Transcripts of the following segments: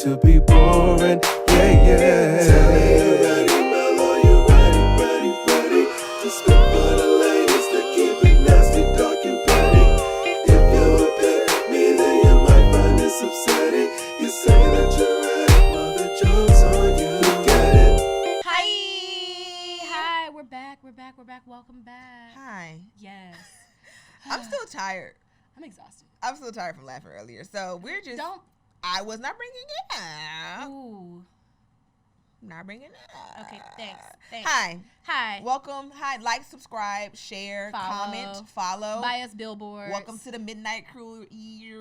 to be boring. Yeah, yeah. Tell me you ready, Mellow, you ready to spit for the ladies to keep it nasty, dark and petty. If you pick me, then you might find this upsetting. You say that you're ready, well the joke's on you. Get it? Hi, we're back. Welcome back. Hi. Yes. I'm still tired. I'm exhausted. I'm still tired from laughing earlier. So we're just. I was not bringing it up. Ooh. Not bringing it up. Okay, thanks. Hi. Welcome. Hi. Like, subscribe, share, comment, follow. Buy us billboards. Welcome to the Midnight Crew.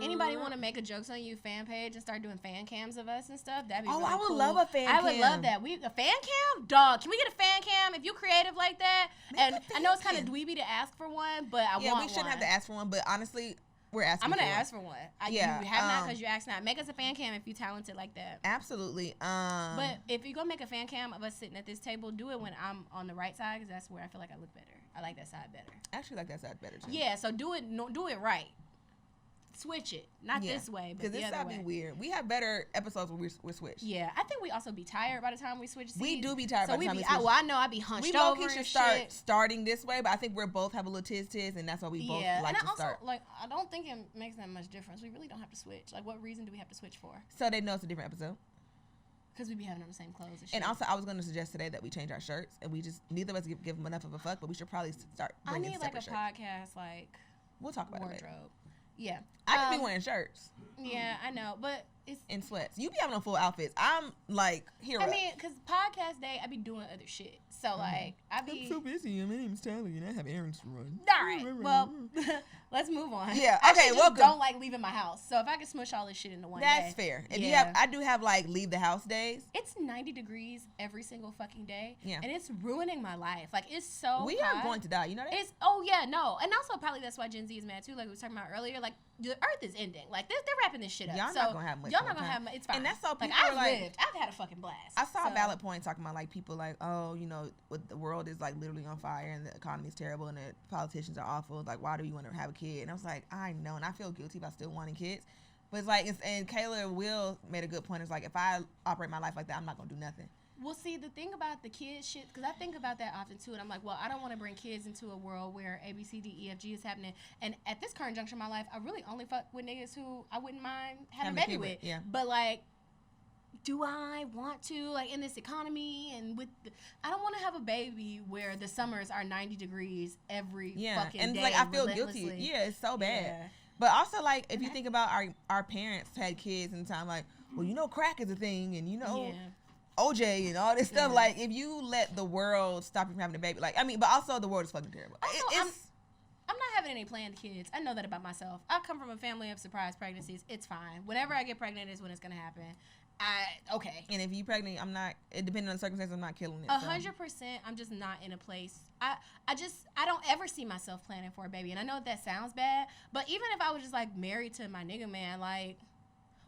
Anybody want to make a Jokes on You fan page and start doing fan cams of us and stuff? That'd be really I would cool. love a fan cam. I would love that. A fan cam? Dog, can we get a fan cam if you creative like that? And I know it's kind of dweeby to ask for one, but I want one. Yeah, we shouldn't have to ask for one, but honestly, we're asking. I'm gonna ask for one. You have not because you asked not. Make us a fan cam if you're talented like that. Absolutely. But if you're gonna make a fan cam of us sitting at this table, do it when I'm on the right side because that's where I feel like I look better. I like that side better. I actually like that side better too. Yeah, so do it right. Switch it, not this way, but the other way. Because this be weird. We have better episodes when we're switched. Yeah, I think we also be tired by the time we switch seats. We do be tired by the time we switch. Well, I know I be hunched over and shit. Start starting this way, but I think we're both have a little tiz, and that's why we both like to start. Yeah, and I don't think it makes that much difference. We really don't have to switch. Like, what reason do we have to switch for? So they know it's a different episode. Because we be having on the same clothes and shit. And also, I was going to suggest today that we change our shirts, and we just neither of us give them enough of a fuck, but we should probably start bringing separate shirts. I need like a podcast we'll talk about wardrobe. It later. Yeah. I could be wearing shirts. Yeah, I know, but it's in sweats. You be having on full outfits. I'm like hero. I mean, because podcast day, I be doing other shit. So like, I'm so busy. My name's Talley, and I have errands to run. All right. Well, let's move on. Yeah. Okay. Welcome. Don't like leaving my house. So if I can smush all this shit into one day, that's fair. If you have, I do have like leave the house days. It's 90 degrees every single fucking day. Yeah. And it's ruining my life. Like it's so. We hot. are going to die. You know that? And also probably that's why Gen Z is mad too. Like we were talking about earlier. Like the Earth is ending. Like they're wrapping this shit up. Y'all not gonna have much. Y'all not gonna have much. It's fine. And that's so people I've lived. I've had a fucking blast. I saw a valid point talking about like people like, oh, you know, with the world is like literally on fire and the economy is terrible and the politicians are awful. Like, why do you want to have a kid? And I was like, I know, and I feel guilty about still wanting kids. But it's like, and Kayla Will made a good point. It's like, if I operate my life like that, I'm not gonna do nothing. Well, see, the thing about the kids shit, because I think about that often too, and I'm like, well, I don't want to bring kids into a world where A, B, C, D, E, F, G is happening. And at this current juncture in my life, I really only fuck with niggas who I wouldn't mind having a baby with. Yeah. But like, do I want to, like, in this economy and I don't want to have a baby where the summers are 90 degrees every fucking day. And like, I feel guilty. Yeah, it's so bad. Yeah. But also, like, if you think about our parents had kids in the time, like, well, you know, crack is a thing, and you know. Yeah. OJ and all this stuff, like, if you let the world stop you from having a baby, like, I mean, but also the world is fucking terrible. Also, I'm not having any planned kids. I know that about myself. I come from a family of surprise pregnancies. It's fine. Whenever I get pregnant is when it's going to happen. Okay. And if you're pregnant, depending on the circumstances, I'm not killing it. 100%, I'm just not in a place. I don't ever see myself planning for a baby. And I know that sounds bad, but even if I was just, like, married to my nigga man, like,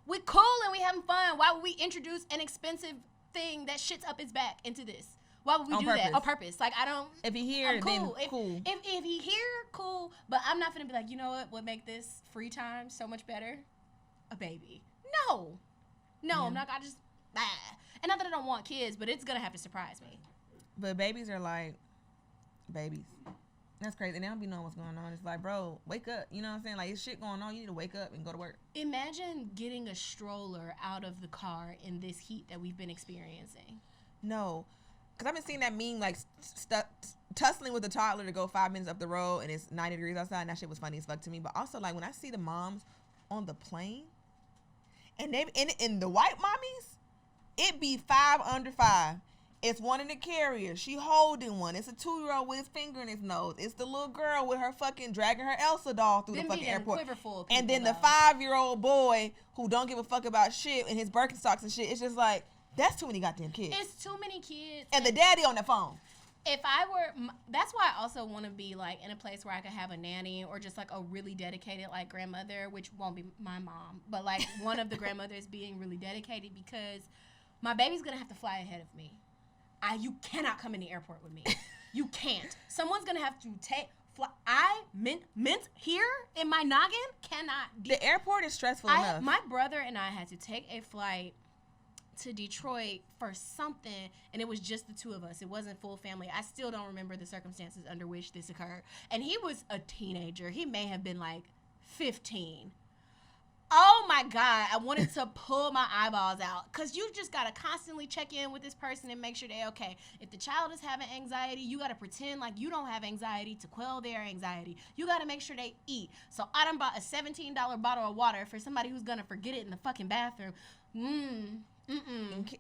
we cool and we having fun. Why would we introduce an expensive thing that shits up his back into this? Why would we do that on purpose? Like, I don't. If he here, cool. Then cool. If he here, cool. But I'm not gonna be like, you know what would make this free time so much better? A baby. No, I'm not. I just and not that I don't want kids, but it's gonna have to surprise me. But babies are like babies. That's crazy. And they don't be knowing what's going on. It's like, bro, wake up. You know what I'm saying? Like, it's shit going on. You need to wake up and go to work. Imagine getting a stroller out of the car in this heat that we've been experiencing. No. Because I've been seeing that meme, like, tussling with a toddler to go 5 minutes up the road, and it's 90 degrees outside, and that shit was funny as fuck to me. But also, like, when I see the moms on the plane, and they in the white mommies, it be 5 under 5. It's one in the carrier. She holding one. It's a 2-year-old with his finger in his nose. It's the little girl with her fucking dragging her Elsa doll through the fucking airport. And then the 5-year-old boy who don't give a fuck about shit and his Birkenstocks and shit. It's just like, that's too many goddamn kids. It's too many kids. And the daddy on the phone. If I were, that's why I also want to be like in a place where I could have a nanny or just like a really dedicated like grandmother, which won't be my mom, but like one of the grandmothers being really dedicated, because my baby's gonna have to fly ahead of me. You cannot come in the airport with me. You can't. Someone's gonna have to fly. I meant here in my noggin cannot. The airport is stressful enough. My brother and I had to take a flight to Detroit for something, and it was just the two of us. It wasn't full family. I still don't remember the circumstances under which this occurred. And he was a teenager. He may have been like 15. Oh my God, I wanted to pull my eyeballs out, because you just got to constantly check in with this person and make sure they're okay. If the child is having anxiety, you got to pretend like you don't have anxiety to quell their anxiety. You got to make sure they eat. So I done bought a $17 bottle of water for somebody who's going to forget it in the fucking bathroom.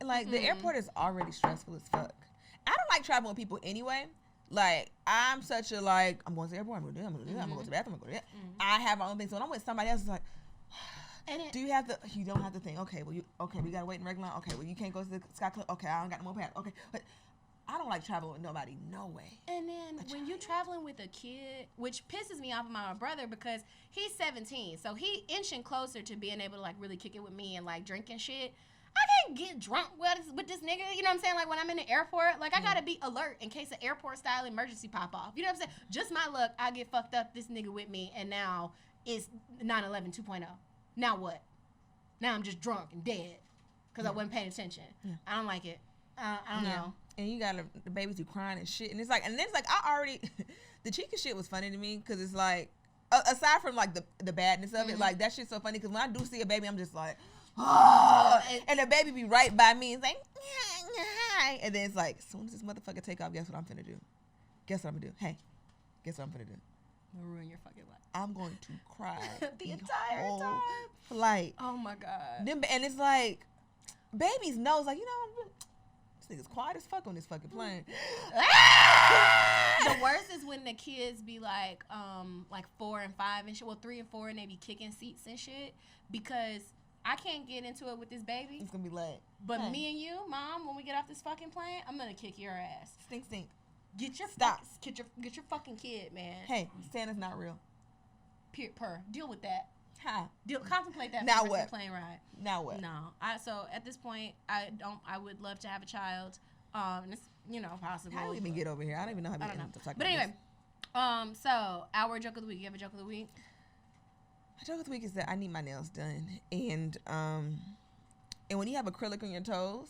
Like, the airport is already stressful as fuck. I don't like traveling with people anyway. Like, I'm such a, like, I'm going to the airport, I'm going to do that, I'm going to do that, I'm going to go to the bathroom, I'm going to do that. I have my own thing. So when I'm with somebody else, it's like, you don't have to think, okay, well, we got to wait in regular line. Okay, well, you can't go to the Sky Club. Okay, I don't got no more pass. Okay, but I don't like traveling with nobody. No way. And then when you're traveling with a kid, which pisses me off of my brother, because he's 17, so he inching closer to being able to, like, really kick it with me and, like, drink and shit. I can't get drunk with this nigga, you know what I'm saying? Like, when I'm in the airport, like, I gotta be alert in case an airport-style emergency pop off. You know what I'm saying? Just my luck, I get fucked up, this nigga with me, and now it's 9/11 2.0. Now what? Now I'm just drunk and dead because I wasn't paying attention. Yeah. I don't like it. I don't know. And you got the babies who crying and shit, and it's like, I already, the Chica shit was funny to me, because it's like, aside from, like, the badness of it, like, that shit's so funny, because when I do see a baby, I'm just like, oh, and the baby be right by me and like, and then it's like, as soon as this motherfucker take off, guess what I'm finna do? Guess what I'm gonna do? Hey, guess what I'm finna do? I'm gonna ruin your fucking life. I'm going to cry the entire whole time. flight. Oh my God. And it's like, babies knows, like, you know, this nigga's quiet as fuck on this fucking plane. The worst is when the kids be like 4 and 5 and shit. Well, 3 and 4, and they be kicking seats and shit, because I can't get into it with this baby. It's gonna be late. But me and you, Mom, when we get off this fucking plane, I'm gonna kick your ass. Stink. Get your fucking kid, man. Hey, Santa's not real. Deal with that. How? Contemplate that. Now for what? The plane ride. Now what? No. So at this point, I would love to have a child. It's, you know, possible. How do we even get over here? I don't even know how we get to talk about anyway, so our joke of the week. You have a joke of the week? My joke of the week is that I need my nails done, and when you have acrylic on your toes,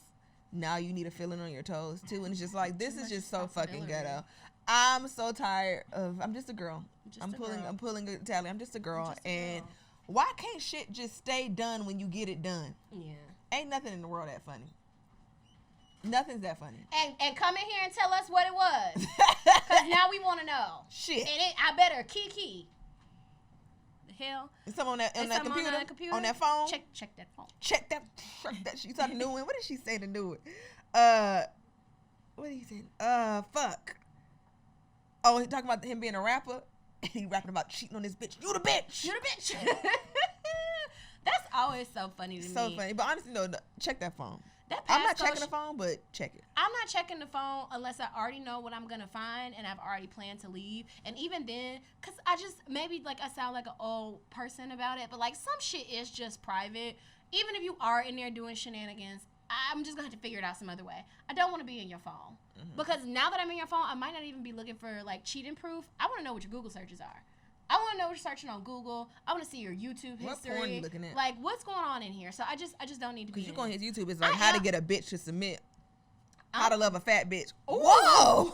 now you need a filling on your toes too, and it's just like, this is just so fucking ghetto. I'm so tired of. I'm just a girl. I'm pulling a Talley. I'm just a girl, and why can't shit just stay done when you get it done? Yeah. Ain't nothing in the world that funny. Nothing's that funny. And come in here and tell us what it was, because now we want to know. Shit. And I better key. The hell? Is someone on that computer? On that phone? Check that phone. Check that. She started to do it. What did she say to do it? What did he say? Fuck. Oh, he talking about him being a rapper, and he rapping about cheating on this bitch. You the bitch. That's always so funny to me. So funny. But honestly, no, check that phone. I'm not checking the phone, but check it. I'm not checking the phone unless I already know what I'm going to find and I've already planned to leave. And even then, because maybe like I sound like an old person about it, but like some shit is just private. Even if you are in there doing shenanigans, I'm just going to have to figure it out some other way. I don't want to be in your phone. Mm-hmm. Because now that I'm in your phone, I might not even be looking for like cheating proof. I want to know what your Google searches are. I want to know what you're searching on Google. I want to see your YouTube history. What porn you looking at? Like, what's going on in here? So I just don't need to be. Because you go on his YouTube, it's like how to get a bitch to submit. How to love a fat bitch. Whoa!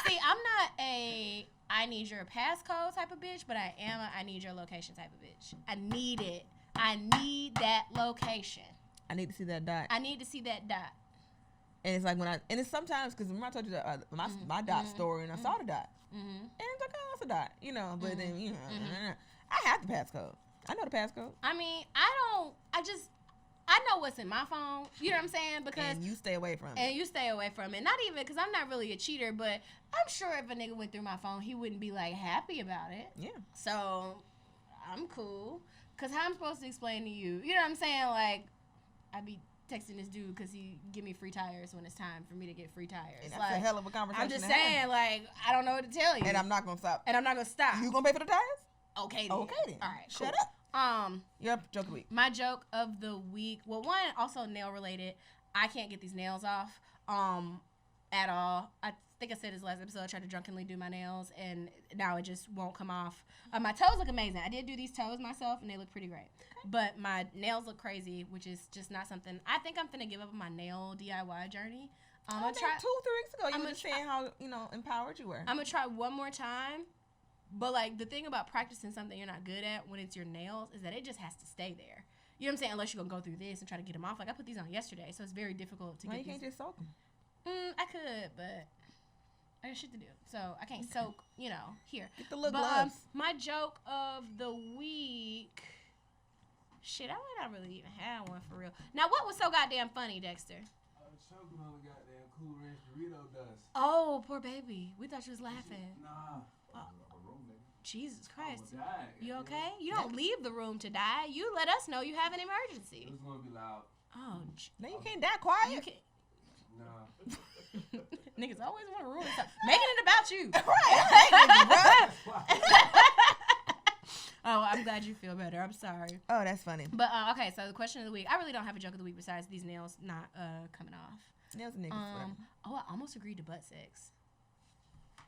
See, I'm not a I need your passcode type of bitch, but I am a I need your location type of bitch. I need it. I need that location. I need to see that dot. And it's like and it's sometimes, because remember I told you my dot story, and I saw the dot. Mm-hmm. And it's like, oh, it's a dot, you know, but then, you know, I have the passcode. I know the passcode. I mean, I know what's in my phone, you know what I'm saying? Because and you stay away from it. Not even, because I'm not really a cheater, but I'm sure if a nigga went through my phone, he wouldn't be, like, happy about it. Yeah. So, I'm cool. Because how I'm supposed to explain to you, you know what I'm saying? Like, I be texting this dude because he give me free tires when it's time for me to get free tires. And that's a hell of a conversation. I'm just saying, like, I don't know what to tell you. And I'm not going to stop. You going to pay for the tires? Okay then. All right, shut cool. up. Your joke of the week. My joke of the week. Well, one, also nail related. I can't get these nails off at all. think I said this last episode. I tried to drunkenly do my nails, and now it just won't come off. My toes look amazing. I did do these toes myself, and they look pretty great. But my nails look crazy, which is just not something. I think I'm finna give up on my nail DIY journey. I'm gonna try 2-3 weeks ago. You were just saying how empowered you were. I'm gonna try one more time. But like the thing about practicing something you're not good at when it's your nails is that it just has to stay there. You know what I'm saying? Unless you're gonna go through this and try to get them off. Like I put these on yesterday, so it's very difficult to Why get you these. can't just soak them? I could, but I got shit to do, so I can't soak. Here. Get the little But gloves. my joke of the week. Shit, I might not really even have one for real. Now, what was so goddamn funny, Dexter? Choking on the goddamn Cool Ranch Dorito dust. Oh, poor baby. We thought you was laughing. Nah. Jesus Christ. I would die. You okay? You don't leave the room to die. You let us know you have an emergency. It's gonna be loud. Oh, No, you can't die quiet. you can't. Nah. Niggas always want to ruin something. Making it about you. Right. Oh, I'm glad you feel better. I'm sorry. Oh, that's funny. But, okay, so the question of the week. I really don't have a joke of the week besides these nails not coming off. Nails and niggas. I almost agreed to butt sex.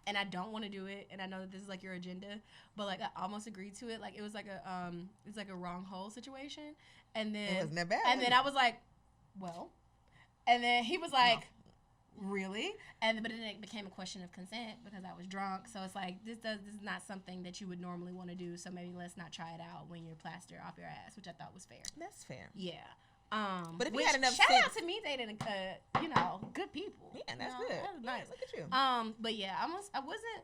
And I don't want to do it, and I know that this is like your agenda, but like I almost agreed to it. Like it was like a wrong hole situation, and then It wasn't that bad. and then I was like, well, and then he was like, really? But then it became a question of consent because I was drunk. So it's like this is not something that you would normally want to do. So maybe let's not try it out when you're plaster off your ass, which I thought was fair. That's fair. Yeah. But if you had enough shout sense, out to me dating good people. yeah, that's You know, good. That was nice. Look at you. But yeah, I wasn't.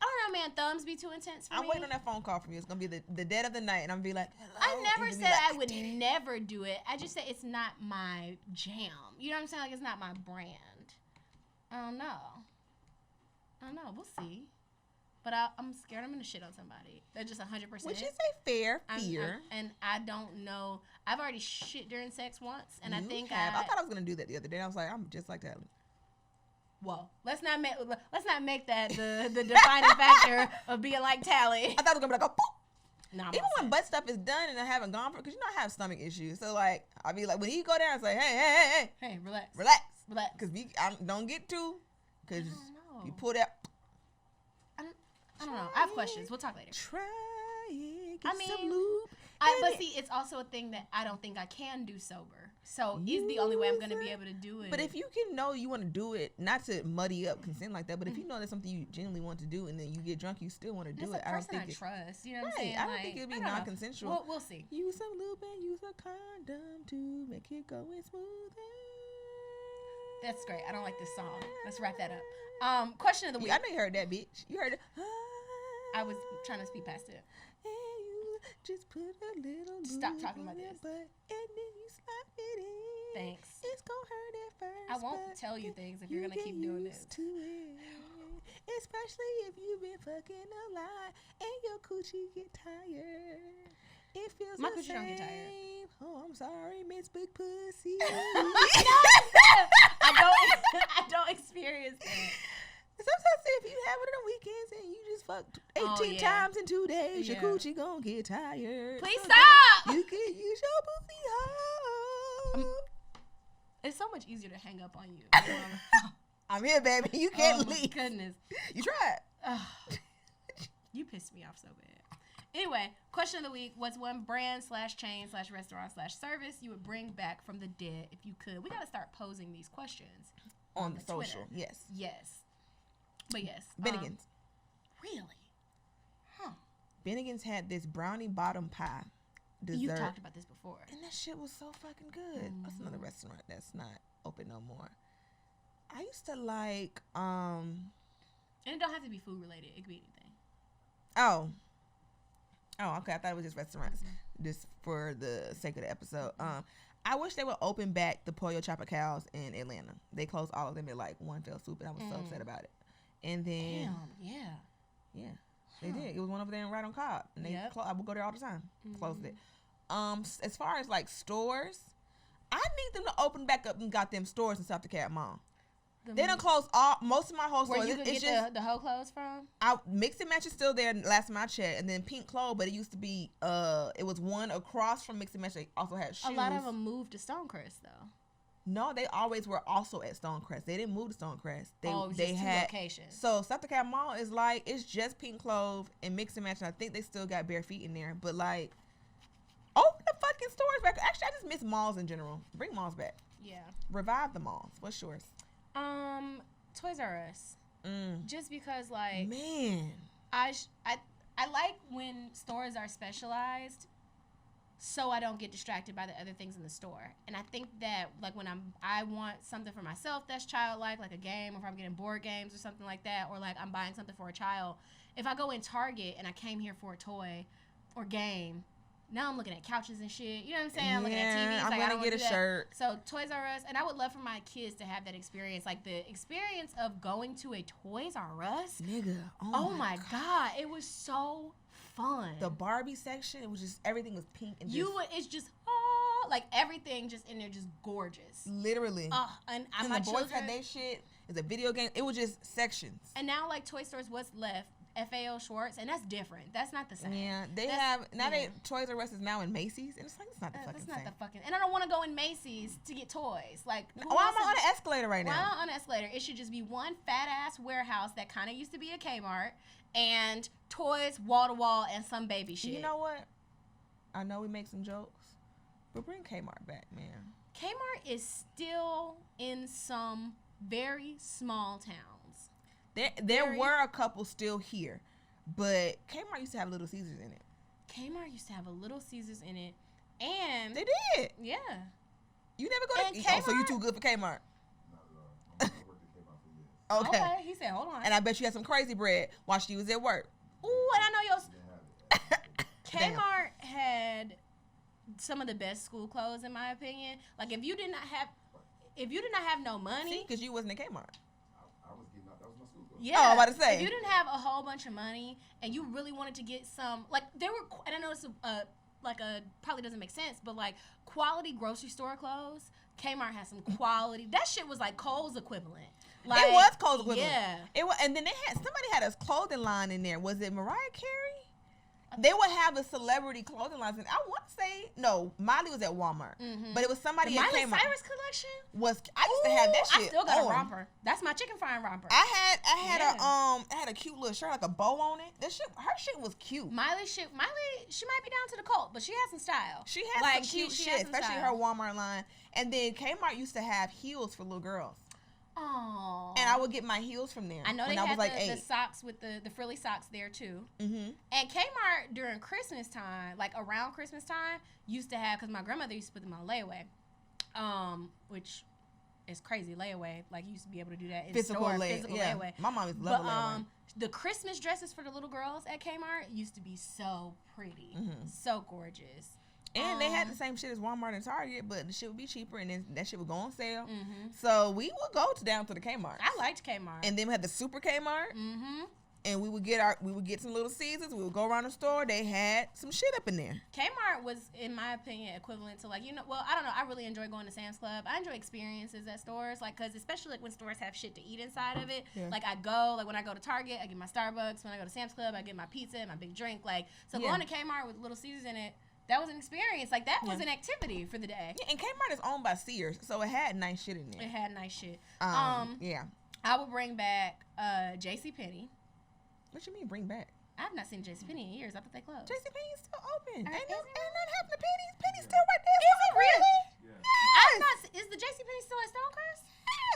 I don't know, man. Thumbs be too intense for me. I'm waiting on that phone call from you. It's gonna be the dead of the night, and I'm gonna be like, hello. I and never you'll be said like, I would never do it. I just said it's not my jam. You know what I'm saying? Like it's not my brand. I don't know. We'll see. But I'm scared I'm gonna shit on somebody. That's just 100%. Which is a fair fear. And I don't know. I've already shit during sex once, and I think I thought I was gonna do that the other day. I was like, I'm just like Talley. Whoa. Let's not make that the defining factor of being like Talley. I thought it was gonna be like a poop. No, Even when butt stuff is done and I haven't gone for it, because I have stomach issues. So like, I'll be like, when he go down, it's like, hey, Hey, relax. relax, because I don't get too, because know. you pull that. I don't know. I have questions. We'll talk later. Try it. Get I mean, some lube. But see, it's also a thing that I don't think I can do sober. So is the only way I'm gonna be able to do it. But if you can know you want to do it, not to muddy up consent like that, but if you know that's something you genuinely want to do, and then you get drunk, you still want to do it's it. a I don't person think trust. You know what I'm right. saying? I don't Like, think it'd be I don't know. non-consensual. We'll see. Use some lube and use a condom to make it go in smoother. That's great. I don't like this song. Let's wrap that up. Question of the week. I know you heard that, bitch. You heard it. I was trying to speed past it. And you just put a little Stop lube talking on about your this. butt, and then you slide it in. Thanks. It's gonna hurt at first. I won't but tell you things if you're gonna keep doing this. To it. Especially if you've been fucking a lot and your coochie get tired. It feels My the coochie don't get tired. same. Oh, I'm sorry, Miss Big Pussy. I don't experience that. Sometimes if you have it on the weekends and you just fucked 18 times in 2 days, your coochie gonna get tired. Please stop. You can use your booty hole. It's so much easier to hang up on you. I'm here, baby. You can't Oh my leave. goodness. You tried. You pissed me off so bad. Anyway, question of the week: what's one brand / chain / restaurant / service you would bring back from the dead if you could? We gotta start posing these questions On the Twitter. social, yes. Yes. But yes. Bennigan's. Really? Huh. Bennigan's had this brownie bottom pie dessert. You talked about this before. And that shit was so fucking good. That's another restaurant that's not open no more. I used to like, And it don't have to be food related. It could be anything. Oh, okay. I thought it was just restaurants, just for the sake of the episode. I wish they would open back the Pollo Chopacals in Atlanta. They closed all of them at like one fell swoop, and I was so upset about it. And then, yeah, they did. It was one over there right on Cobb, and they I would go there all the time. Closed it. As far as like stores, I need them to open back up and got them stores in South DeKalb Mall. They done closed most of my whole stores. Where you could get the whole clothes from? Mix and Match is still there last time I checked, and then Pink Clothes, but it used to be it was one across from Mix and Match. They also had shoes. A lot of them moved to Stonecrest though. No, they always were also at Stonecrest. They didn't move to Stonecrest. They just had two locations. So South City Mall is like it's just Pink Clove and Mix and Match. And I think they still got Bare Feet in there, but like open the fucking stores back. Actually, I just miss malls in general. Bring malls back. Yeah. Revive the malls. What's yours? Toys R Us. Just because like Man, I like when stores are specialized, so I don't get distracted by the other things in the store. And I think that like when I want something for myself that's childlike, like a game, or if I'm getting board games or something like that, or like I'm buying something for a child. If I go in Target and I came here for a toy or game, now I'm looking at couches and shit. You know what I'm saying? I'm looking at TVs. I'm like, I don't gonna get a shirt. So Toys R Us, and I would love for my kids to have that experience, like the experience of going to a Toys R Us. Nigga, Oh my God, it was so fun. The Barbie section, it was just everything was pink and It's just like everything just in there, just gorgeous. literally. And And my the boys children had their shit. It's a video game. It was just sections. And now like toy stores, what's left? FAO Schwartz, and that's different. That's not the same. Yeah, they Toys R Us is now in Macy's, and it's like it's not the fucking That's same. not the fucking. And I don't want to go in Macy's to get toys. Like, Why am I on an escalator right Why now? not on an escalator? It should just be one fat ass warehouse that kind of used to be a Kmart, and toys wall to wall and some baby shit. You know what? I know we make some jokes, but bring Kmart back, man. Kmart is still in some very small towns. There were a couple still here, but Kmart used to have Little Caesars in it. Kmart used to have a Little Caesars in it, and They did. yeah. You never go And to Kmart? Oh, so you Kmart- too good for Kmart? Not at all. I worked at Kmart for years. Okay. He said, "Hold on." And I bet you had some crazy bread while she was at work. Ooh, and I know your Didn't have it. Damn. Kmart had some of the best school clothes, in my opinion. Like if you did not have no money, See, because you wasn't at Kmart. I was getting out. That was my school clothes. yeah. Oh, I'm about to say. If you didn't have a whole bunch of money and you really wanted to get some, like there were, and I know it's probably doesn't make sense, but like quality grocery store clothes. Kmart has some quality. That shit was like Kohl's equivalent. Like, It was Kohl's equivalent. Yeah. It was, and then somebody had a clothing line in there. Was it Mariah Carey? They would have a celebrity clothing line. And I want to say no. Miley was at Walmart, but it was somebody The at Miley Kmart. Cyrus collection. I used to have that shit. I still got on. a romper. That's my chicken frying romper. I had a cute little shirt, like a bow on it. Her shit was cute. Miley, she might be down to the cult, but she has some style. She had like, some cute she shit, has some especially style. her Walmart line. And then Kmart used to have heels for little girls, Oh. and I would get my heels from there. I know when they I was had like the 8. socks with the frilly socks there too. Mm-hmm. And Kmart during Christmas time, like around Christmas time, used to have, because my grandmother used to put them on layaway, which is crazy. Layaway, like you used to be able to do that in Physical store. layaway. Physical Yeah. layaway. My mom used to love But a layaway. the Christmas dresses for the little girls at Kmart used to be so pretty, Mhm. so gorgeous. And they had the same shit as Walmart and Target, but the shit would be cheaper, and then that shit would go on sale. Mm-hmm. So we would go down to the Kmart, I liked Kmart. and then we had the Super Kmart, Mm-hmm. and we would get some Little Caesars. We would go around the store. They had some shit up in there. Kmart was, in my opinion, equivalent to like, well, I don't know. I really enjoy going to Sam's Club. I enjoy experiences at stores, like, because especially like when stores have shit to eat inside of it. Yeah. Like when I go to Target, I get my Starbucks. When I go to Sam's Club, I get my pizza and my big drink. Like, so Yeah. going to Kmart with Little Caesars in it, that was an experience. Like, that was an activity for the day. Yeah, and Kmart is owned by Sears, so it had nice shit in there. It had nice shit. Yeah. I would bring back JCPenney. What you mean bring back? I've not seen JCPenney in years. I thought they closed. JCPenney's still open. Ain't Is nothing it? happened to Penny's. Penny's still right there. Is it really? Yeah. Is the JCPenney still at Stonecrest?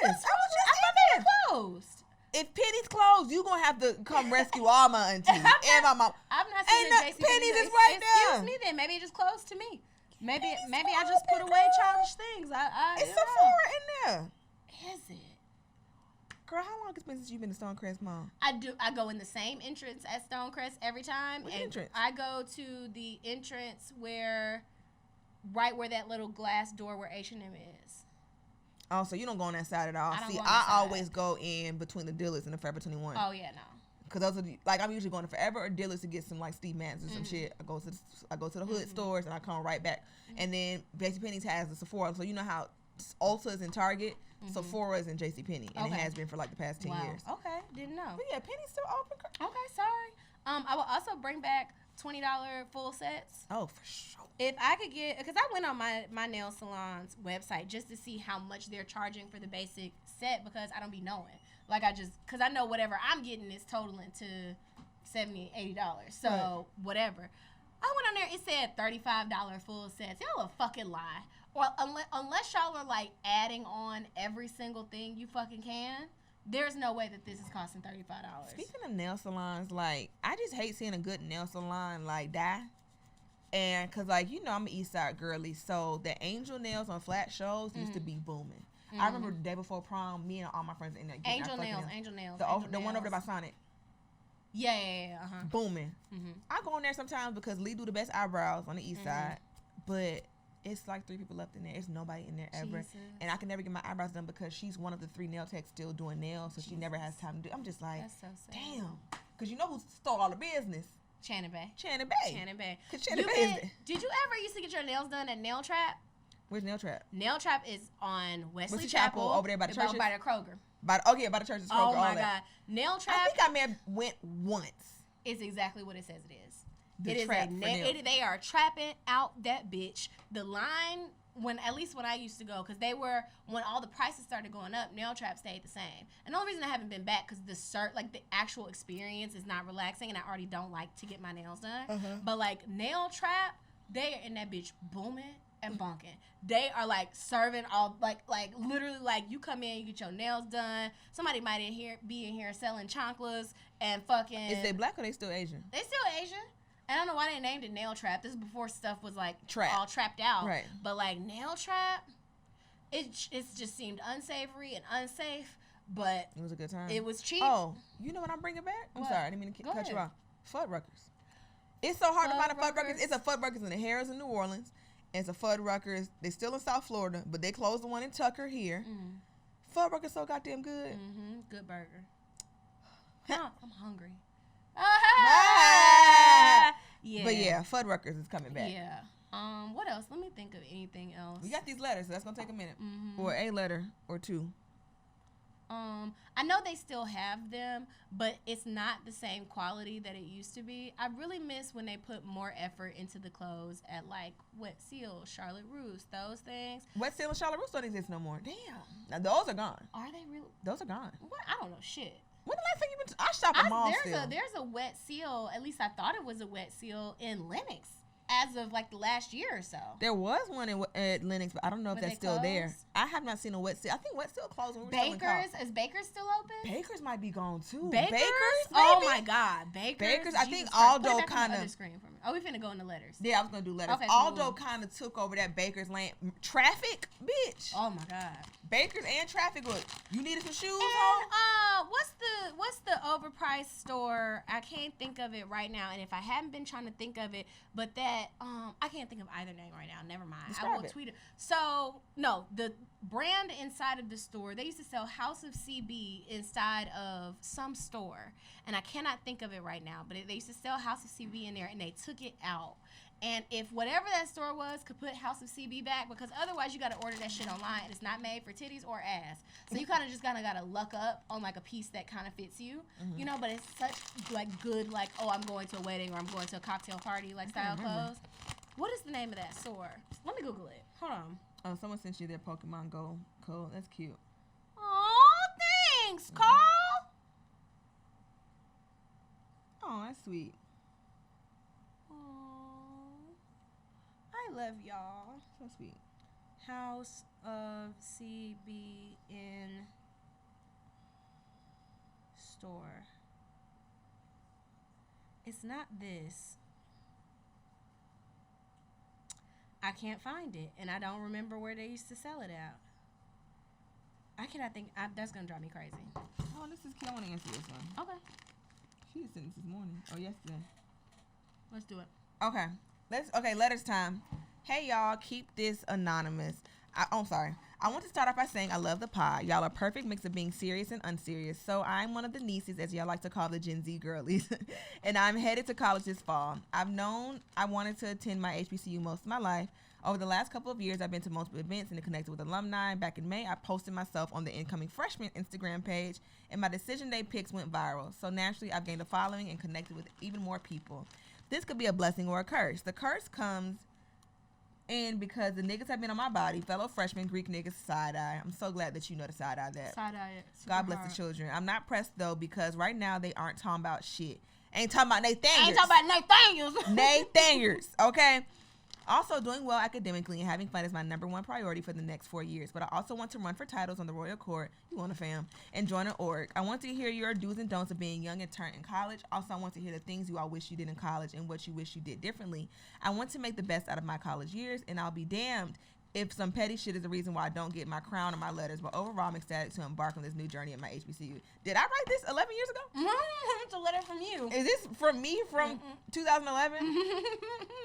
Yes. I was just I thought in they there. were closed. If Penny's closed, you gonna have to come rescue all my aunties and my mom. I've not seen Ain't the no- JCPenney. Penny's is right Excuse there. me then. Maybe it just closed to me. Maybe Penny's I just still put open, away girl. childish things. It's you Sephora in there. know. Is it? Girl, how long it's been since you've been to Stonecrest Mall? I go in the same entrance at Stonecrest every time. Which and entrance? I go to the entrance right where that little glass door where H&M is. Oh, so you don't go on that side at all. I don't See, go on I that side. always go in between the Dillards and the Forever 21. Oh yeah, no. Cause those are like I'm usually going to Forever or Dillard's to get some like Steve Madden's or some shit. I go to the hood stores and I come right back. And then JCPenney's has the Sephora, so you know how Ulta is in Target, Sephora is in JCPenney, and it Okay. has been for like the past 10 years. Okay, didn't know. But yeah, Penny's still open. Okay, sorry. I will also bring back $20 full sets. Oh, for sure. If I could get, because I went on my nail salon's website just to see how much they're charging for the basic set, because I don't be knowing. Like, because I know whatever I'm getting is totaling to $70, $80. So, Right. whatever. I went on there, it said $35 full sets. Y'all a fucking lie. Or unless y'all are, like, adding on every single thing you fucking can, there's no way that this is costing $35. Speaking of nail salons, like, I just hate seeing a good nail salon, like, die. And, because, like, you know, I'm an East Side girly, so the Angel Nails on flat shows used to be booming. I remember the day before prom, me and all my friends in there getting Angel our fucking Nails. the one over there by Sonic. Yeah. Booming. Mm-hmm. I go in there sometimes because Lee do the best eyebrows on the East Side, but it's like 3 people left in there. There's nobody in there ever. Jesus. And I can never get my eyebrows done because she's one of the 3 nail techs still doing nails, so she never has time to do. I'm just like, That's so sad. damn. Because you know who stole all the business? Channing Bay. Channing Bay. Channing Bay. Because Channing Bay is there. Did you ever used to get your nails done at Nail Trap? Where's Nail Trap? Nail Trap is on Wesley Wesley Chapel, Chapel, over there by the churches? by the Kroger. By the church's Oh Kroger, my all that. God. Nail Trap I think I may have went once. is exactly what it says it is. The It is trap for nails. they are trapping out that bitch. The line, at least when I used to go, because when all the prices started going up, Nail Trap stayed the same. And the only reason I haven't been back because the actual experience is not relaxing, and I already don't like to get my nails done. But like Nail Trap, they are in that bitch booming and bunking. They are like serving all like literally, like, you come in, you get your nails done. Somebody might be in here selling chanclas and fucking. Is they black or they still Asian? They still Asian. I don't know why they named it Nail Trap. This is before stuff was like all trapped out. Right. But like Nail Trap, it just seemed unsavory and unsafe. But It was a good time. it was cheap. Oh, you know what I'm bringing back? I'm What? sorry, I didn't mean to Go cut you ahead. off. Fuddruckers. It's so hard to find a Fuddruckers. Fuddruckers. It's a Fuddruckers in the Harris in New Orleans. And it's a Fuddruckers. They're still in South Florida, but they closed the one in Tucker here. Fuddruckers so goddamn good. Good burger. Huh, I'm hungry. Yeah. But yeah, Fuddruckers is coming back. Yeah. What else? Let me think of anything else. We got these letters, so that's gonna take a minute, or a letter or 2. I know they still have them, but it's not the same quality that it used to be. I really miss when they put more effort into the clothes at like Wet Seal, Charlotte Russe, those things. Wet Seal and Charlotte Russe don't exist no more. Damn, now those are gone. Are they really? Those are gone. What? I don't know shit. When the last time you been? I shop at malls still. There's a Wet Seal. At least I thought it was a Wet Seal in Lenox as of like the last year or so. There was one at Lenox, but I don't know if Were that's they still there. closed? I have not seen a Wet Seal. I think Wet Seal closed when we were selling Baker's coffee. is Baker's still open? Baker's might be gone too. Bakers? Maybe? Oh my God, Baker's. Baker's, I Jesus think Christ. Aldo Put it back on the kinda- other screen for me. Oh, we finna go into letters. Yeah, I was gonna do letters. Okay, Aldo cool. kind of took over that Baker's lane. Traffic, bitch. Oh my God. Baker's and Traffic. Look, you needed some shoes, And ho? what's the overpriced store? I can't think of it right now. And if I hadn't been trying to think of it, but that I can't think of either name right now. Never mind. I Describe will it. tweet it. So no, the brand inside of the store, they used to sell House of CB inside of some store, and I cannot think of it right now. But they used to sell House of CB in there, and they took it out. And if whatever that store was could put House of CB back, because otherwise you got to order that shit online and it's not made for titties or ass. So you kind of got to luck up on like a piece that kind of fits you, you know, but it's such like good, like, oh, I'm going to a wedding or I'm going to a cocktail party, like style clothes. What is the name of that store? Let me Google it. Hold on. Oh, someone sent you their Pokemon Go code. That's cute. Oh, thanks, Carl. Oh, that's sweet. I love y'all. So sweet. House of CB in store. It's not this. I can't find it, and I don't remember where they used to sell it at. I cannot think. That's gonna drive me crazy. Oh, this is cute. I want to answer this one. Okay, She just sent this morning. Oh, yesterday. let's do it. Okay. Letters time. Hey y'all, keep this anonymous. I'm sorry. I want to start off by saying I love the pod. Y'all are a perfect mix of being serious and unserious. So I'm one of the nieces, as y'all like to call the Gen Z girlies. And I'm headed to college this fall. I've known I wanted to attend my HBCU most of my life. Over the last couple of years, I've been to multiple events and connected with alumni. Back in May, I posted myself on the incoming freshman Instagram page, and my decision day pics went viral. So naturally, I've gained a following and connected with even more people. This could be a blessing or a curse. The curse comes in because the niggas have been on my body. Fellow freshman Greek niggas side-eye. I'm so glad that you know the side-eye that. Side-eye. God bless the children. I'm not pressed, though, because right now they aren't talking about shit. Ain't talking about Nathaniels. I ain't talking about Nathaniels. Nathaniels, okay? Also, doing well academically and having fun is my number one priority for the next 4 years. But I also want to run for titles on the Royal Court. You want a fam? And join an org. I want to hear your do's and don'ts of being young and turned in college. Also, I want to hear the things you all wish you did in college and what you wish you did differently. I want to make the best out of my college years, and I'll be damned if some petty shit is the reason why I don't get my crown or my letters. But overall, I'm ecstatic to embark on this new journey at my HBCU. Did I write this 11 years ago? It's a letter from you. Is this from me from 2011?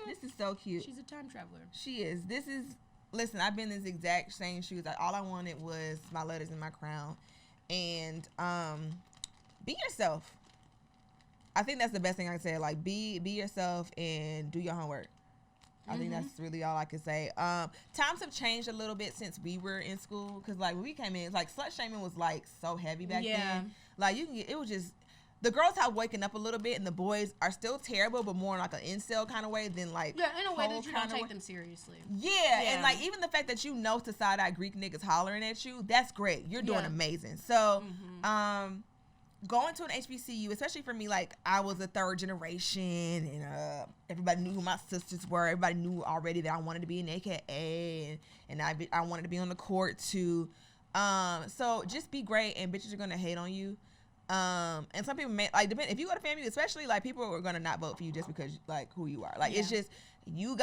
This is so cute. She's a time traveler. She is. This is, listen, I've been in this exact same shoes. All I wanted was my letters and my crown. And be yourself. I think that's the best thing I can say. Like, be yourself and do your homework. I think that's really all I can say. Times have changed a little bit since we were in school. Because, like, when we came in, it's like, slut shaming was, like, so heavy back then. Like, you can get, it was just, the girls have waken up a little bit, and the boys are still terrible, but more in, like, an incel kind of way than, like, yeah, in a way that you don't take them seriously. Yeah, and, like, even the fact that you know to side-eye Greek niggas hollering at you, that's great. You're doing amazing. So, going to an HBCU, especially for me, like, I was a third generation, and everybody knew who my sisters were. Everybody knew already that I wanted to be an AKA, and I wanted to be on the court, too. So, just be great, and bitches are going to hate on you. And some people may, like, depend, if you go to FAMU, especially, like, people are going to not vote for you just because, like, who you are. Like, it's just, you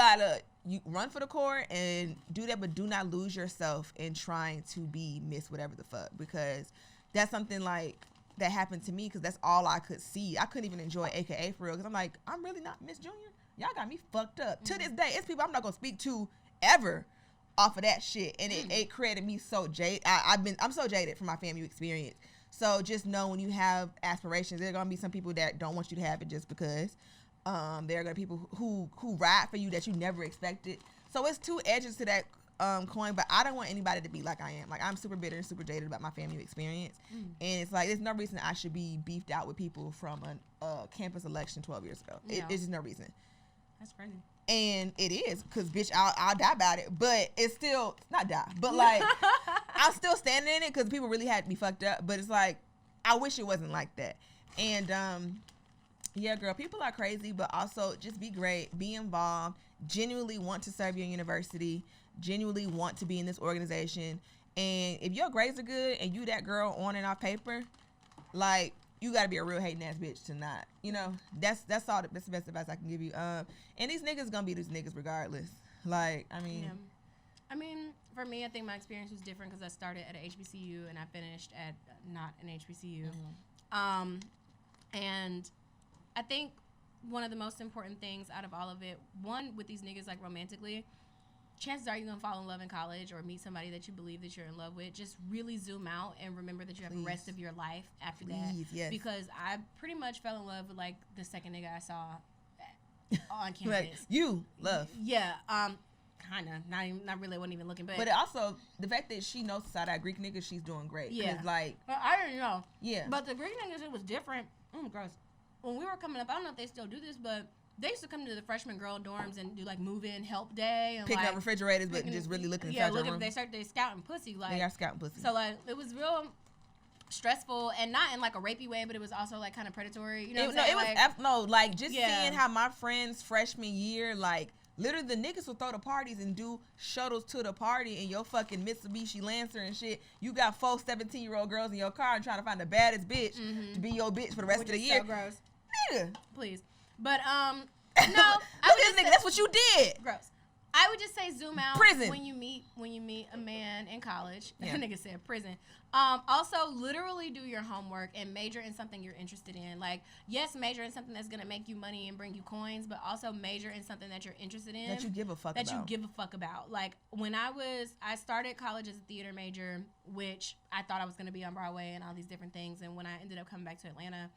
run for the court and do that, but do not lose yourself in trying to be Miss whatever the fuck, because that's something, like, that happened to me, because that's all I could see. I couldn't even enjoy AKA for real, because I'm like, I'm really not Miss Junior. Y'all got me fucked up. To this day, it's people I'm not gonna speak to ever off of that shit, and it created me so jaded. I'm so jaded from my FAMU experience. So just know, when you have aspirations, there are gonna be some people that don't want you to have it just because. There are gonna be people who ride for you that you never expected. So it's two edges to that coin, but I don't want anybody to be like I am. Like, I'm super bitter and super jaded about my FAMU experience, and it's like, there's no reason I should be beefed out with people from a campus election 12 years ago. It's just no reason. That's crazy. And it is, because, bitch, I'll die about it, but it's still, not die, but, like, I'm still standing in it, because people really had me fucked up, but it's like, I wish it wasn't like that. And yeah, girl, people are crazy, but also just be great, be involved, genuinely want to serve your university, genuinely want to be in this organization. And if your grades are good and you that girl on and off paper, like, you gotta be a real hating ass bitch to not, you know. That's all. That's the best advice I can give you. And these niggas gonna be these niggas regardless. Like, I mean, for me, I think my experience was different because I started at an HBCU and I finished at not an HBCU. And I think one of the most important things out of all of it, one, with these niggas, like, romantically, chances are you're going to fall in love in college or meet somebody that you believe that you're in love with. Just really zoom out and remember that you have the rest of your life after that. Yes. Because I pretty much fell in love with, like, the second nigga I saw on campus. like, you love. Yeah. Kind of. Not really. I wasn't even looking. But also, the fact that she knows side-eye Greek niggas, she's doing great. Yeah. Like, but I didn't know. Yeah. But the Greek niggas, it was different. Gross. When we were coming up, I don't know if they still do this, but they used to come to the freshman girl dorms and do, like, move-in help day. And picking like, up refrigerators, but just really looking inside your room. They scouting pussy. Like, they are scouting pussy. So, like, it was real stressful, and not in, like, a rapey way, but it was also, like, kind of predatory. You know what I'm saying? Like, just seeing how my friends freshman year, like, literally the niggas will throw the parties and do shuttles to the party in your fucking Mitsubishi Lancer and shit. You got 4 17-year-old girls in your car and trying to find the baddest bitch to be your bitch for the rest of the year. So gross. Nigga. Please. But, no. Nigga, that's what you did. Gross. I would just say zoom out. Prison. When you meet a man in college. Yeah. Nigga said prison. Also, literally do your homework and major in something you're interested in. Like, yes, major in something that's going to make you money and bring you coins, but also major in something that you're interested in. That you give a fuck about. That you give a fuck about. Like, when I started college as a theater major, which I thought I was going to be on Broadway and all these different things. And when I ended up coming back to Atlanta,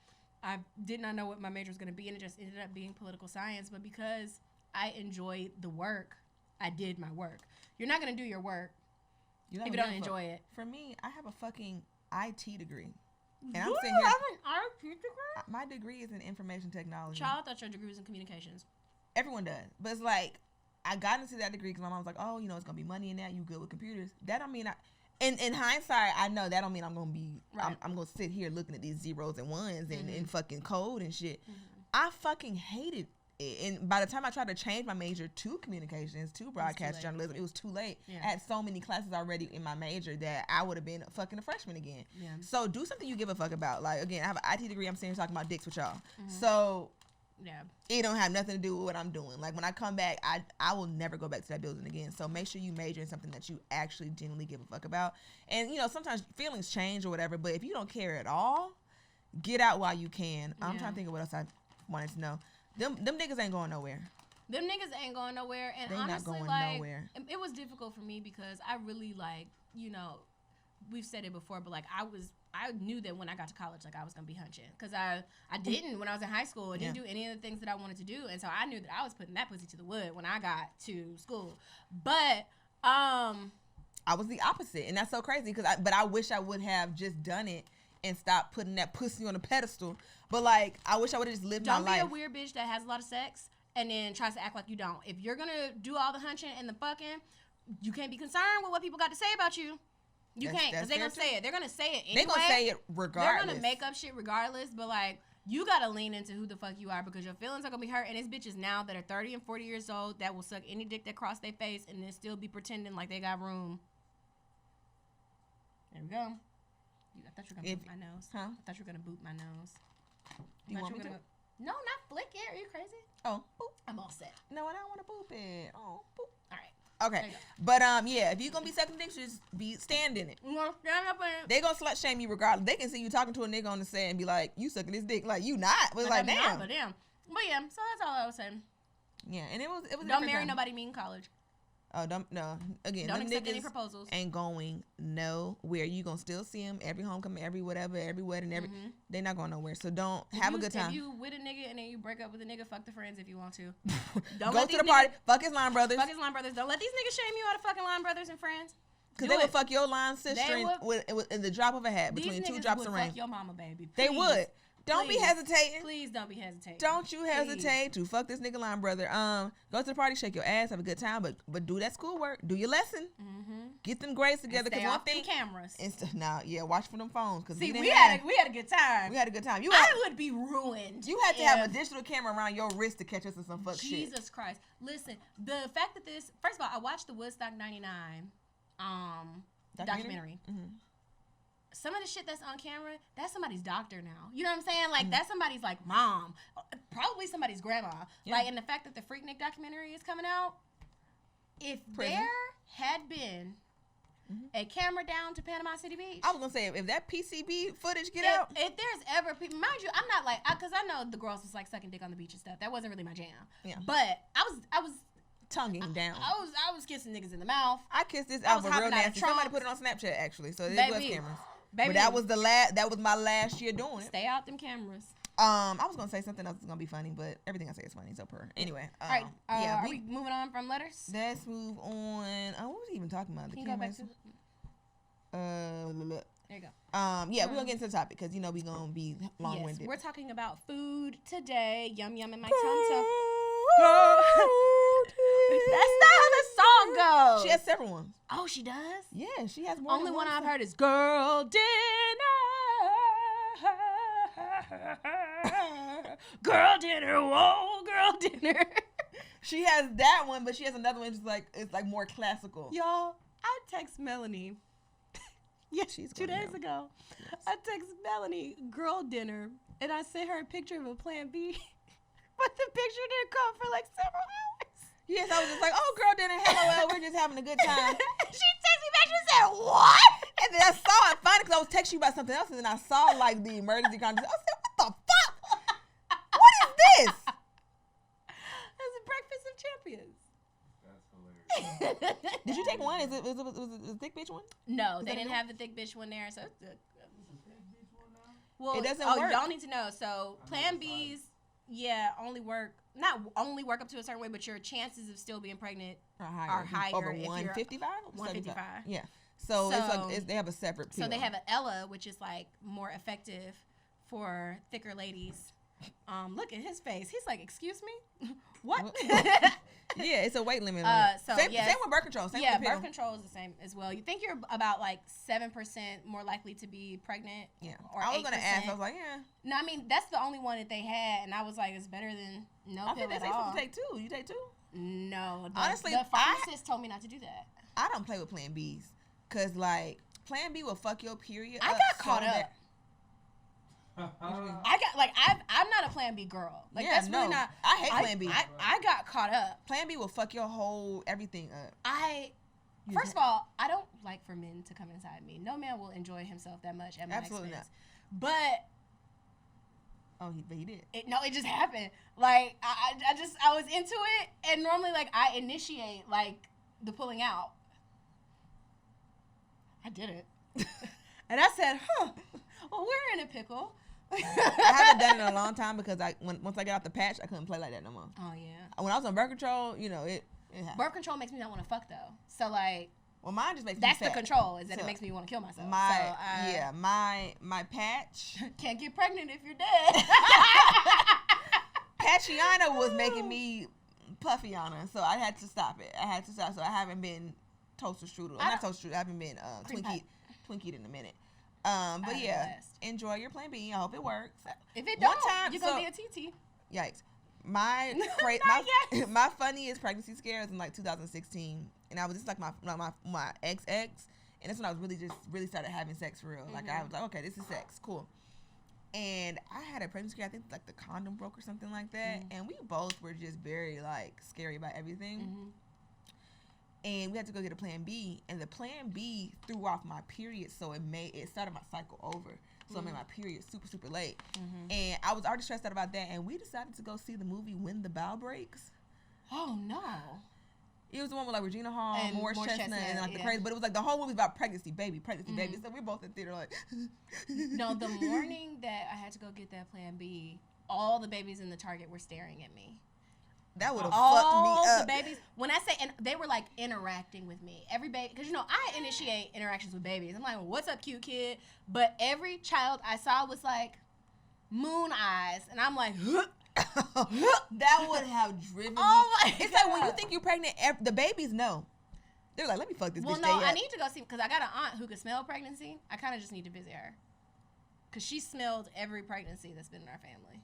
I did not know what my major was going to be, and it just ended up being political science. But because I enjoyed the work, I did my work. You're not going to do your work if you don't enjoy it. For me, I have a fucking IT degree. And I'm You sitting here. have an IT degree? My degree is in information technology. Child, I thought your degree was in communications. Everyone does, but it's like I got into that degree because my mom was like, "Oh, you know, it's gonna be money in that. You good with computers?" That don't mean I. In hindsight, I know that don't mean I'm gonna be. Right. I'm gonna sit here looking at these zeros and ones and fucking code and shit. Mm-hmm. I fucking hated it. And by the time I tried to change my major to communications, to broadcast late. journalism, it was too late. Yeah. I had so many classes already in my major that I would have been fucking a freshman again. Yeah. So do something you give a fuck about. Like, again, I have an IT degree. I'm sitting here talking about dicks with y'all. Mm-hmm. So Yeah. it don't have nothing to do with what I'm doing. Like, when I come back, I will never go back to that building again. So make sure you major in something that you actually genuinely give a fuck about. And, you know, sometimes feelings change or whatever, but if you don't care at all, get out while you can. I'm Yeah. trying to think of what else I wanted to know. Them niggas ain't going nowhere. Them niggas ain't going nowhere. And They not honestly, going like, nowhere. it was difficult for me because I really, like, you know, we've said it before, but, like, I knew that when I got to college, like, I was going to be hunching. Because I didn't when I was in high school. I didn't do any of the things that I wanted to do. And so I knew that I was putting that pussy to the wood when I got to school. But, I was the opposite. And that's so crazy. But I wish I would have just done it and stopped putting that pussy on a pedestal. But, like, I wish I would have just lived don't my be life. a weird bitch that has a lot of sex and then tries to act like you don't. If you're going to do all the hunching and the fucking, you can't be concerned with what people got to say about you. You That's- can't, because they're that's going to fair, say too. it. They're going to say it anyway. They gonna say it regardless. They're going to make up shit regardless, but, like, you got to lean into who the fuck you are because your feelings are going to be hurt. And it's bitches now that are 30 and 40 years old that will suck any dick that cross their face and then still be pretending like they got room. There we go. I thought you were going to boot my nose. Huh? I thought you were going to boot my nose. Do you Thought want me were to? gonna- No, not flick it. Are you crazy? Oh, boop. I'm all set. No, I don't want to boop it. Oh, boop. All right. Okay, There you go. but yeah, if you're gonna be sucking dicks, just stand in it. You want to stand up in it? They gonna slut shame you regardless. They can see you talking to a nigga on the set and be like, "You sucking this dick," like you not. But it's like, I'm damn. not, but damn. But yeah, so that's all I was saying. Yeah, and it was. a Don't different marry time. nobody mean in college. Oh, don't no. Again, Don't them accept any niggas proposals. ain't going nowhere. You gonna still see them every homecoming, every whatever, every wedding, every. They not going nowhere. So don't have a good time. If you with a nigga and then you break up with a nigga, fuck the friends if you want to. Go let to these the party. niggas- Fuck his line brothers. Fuck his line brothers. Don't let these niggas shame you out of fucking line brothers and friends. Because Do they would it. fuck your line sister They in the drop of a hat These between two niggas drops would of fuck rain. your mama, baby. They Please. would. Don't be Please. hesitating. Please don't be hesitating. Don't you hesitate to fuck this nigga line brother. Go to the party, shake your ass, have a good time, but do that schoolwork, do your lesson, get them grades together. Stay Cause one off them thing, cameras. watch for them phones. Cause See, we we didn't had have, a good time. we had a good time. I would be ruined. You had to have a if- digital camera around your wrist to catch us in some fuck shit. Jesus Christ. Listen, the fact that this, first of all, I watched the Woodstock 99 documentary. Mm-hmm. Some of the shit that's on camera, that's somebody's doctor now. You know what I'm saying? Like, that's somebody's, like, mom. Probably somebody's grandma. Yeah. Like, and the fact that the Freaknik documentary is coming out, if Prison. there had been a camera down to Panama City Beach. I was gonna say if that PCB footage get if, out, if there's ever people, mind you, I'm not like, because I know the girls was like sucking dick on the beach and stuff. That wasn't really my jam. Yeah. But I was tonguing down. I was kissing niggas in the mouth. I kissed this I was album real hopping out of nasty. Somebody trunks. put it on Snapchat actually, so it was Baby. cameras. Baby, But that was that was my last year doing it. stay out them cameras. I was gonna say something else that's gonna be funny, but everything I say is funny. So anyway. All right. Yeah. Are we moving on from letters? Let's move on. What was he even talking about? The Can you go back cameras. to? Look. There you go. Yeah, we're gonna get into the topic because we gonna be long winded. Yes, we're talking about food today. Yum yum in my tum tum. Girl. That's not how the song goes. She has several ones. Oh, she does? Yeah, she has more. Only than one I've song. heard is Girl Dinner. Girl Dinner. Whoa, Girl Dinner. She has that one, but she has another one. It's like more classical. Y'all, I text Melanie. Yeah, She's 2 going days down. ago. I text Melanie Girl Dinner, and I sent her a picture of a Plan B, but the picture didn't come for like several hours. Yes, I was just like, oh, girl, dinner, LOL, we're just having a good time. She texted me back. She said, "What?" And then I saw it finally because I was texting you about something else, and then I saw like the emergency conversation. I said, what the fuck? What is this? That's a breakfast of champions. That's hilarious. Did you take one? Was it a thick bitch one? No, Is they that didn't a- have the thick bitch one there, so. Well, It doesn't oh, work. y'all need to know. So Plan Bs, only work not only work up to a certain way, but your chances of still being pregnant Or are higher Over if you're 155? 155. Yeah. So it's like they have a separate pill. So they have an Ella, which is like more effective for thicker ladies. Look at his face. He's like, excuse me? What? Yeah, it's a weight limit. Same with birth control. Yeah, birth control is the same as well. You think you're about like 7% more likely to be pregnant? Yeah. Or I was 8%. gonna ask. I was like, yeah. No, I mean that's the only one that they had, and I was like, it's better than no I pill think at they all. supposed to take 2. You take 2? No, Honestly, the pharmacist told me not to do that. I don't play with Plan Bs, cause like Plan B will fuck your period. I up got so caught bad. up. I got like I'm not a Plan B girl. Like Yeah, that's no. really not. I hate Plan B. I got caught up. Plan B will fuck your whole everything up. First of all, I don't like for men to come inside me. No man will enjoy himself that much at my Absolutely expense. not. But He did. it just happened. Like I was into it, and normally like I initiate like the pulling out. I did it, and I said, "Huh, well we're in a pickle." I haven't done it in a long time because once I got off the patch, I couldn't play like that no more. Oh yeah. When I was on birth control, it happened. Birth control makes me not want to fuck though. So like Well, mine just makes that's me the sad. control is that So, it makes me want to kill myself. My patch. Can't get pregnant if you're dead. Patchiana was making me puffiana, so I had to stop it. So I haven't been toaster strudel. Not toaster strudel. I haven't been Twinkied in a minute. But yeah, blast. Enjoy your Plan B. I hope it works. If it One don't, time- you're gonna so- be a TT. Yikes. My Not my funniest pregnancy scare was in like 2016, and I was just like my ex, and that's when I was really started having sex for real. Like I was like, okay, this is sex, cool. And I had a pregnancy scare. I think like the condom broke or something like that, and we both were just very like scary about everything. And we had to go get a Plan B, and the Plan B threw off my period, so it started my cycle over. So it made my period super, super late. And I was already stressed out about that, and we decided to go see the movie When the Bow Breaks. Oh no. It was the one with like Regina Hall, And Morris Morris Chestnut, and like the yeah. crazy, but it was like the whole movie was about pregnancy, baby. So we both in theater like. No, the morning that I had to go get that Plan B, all the babies in the Target were staring at me. That would have fucked All me up. the babies. When I say, and they were like interacting with me. Every baby, because I initiate interactions with babies. I'm like, well, what's up, cute kid? But every child I saw was like moon eyes, and I'm like, That would have driven me. Oh my It's God. like when you think you're pregnant, the babies know. They're like, let me fuck this well, bitch. no, day I up. need to go see because I got an aunt who could smell pregnancy. I kind of just need to visit her because she smelled every pregnancy that's been in our family.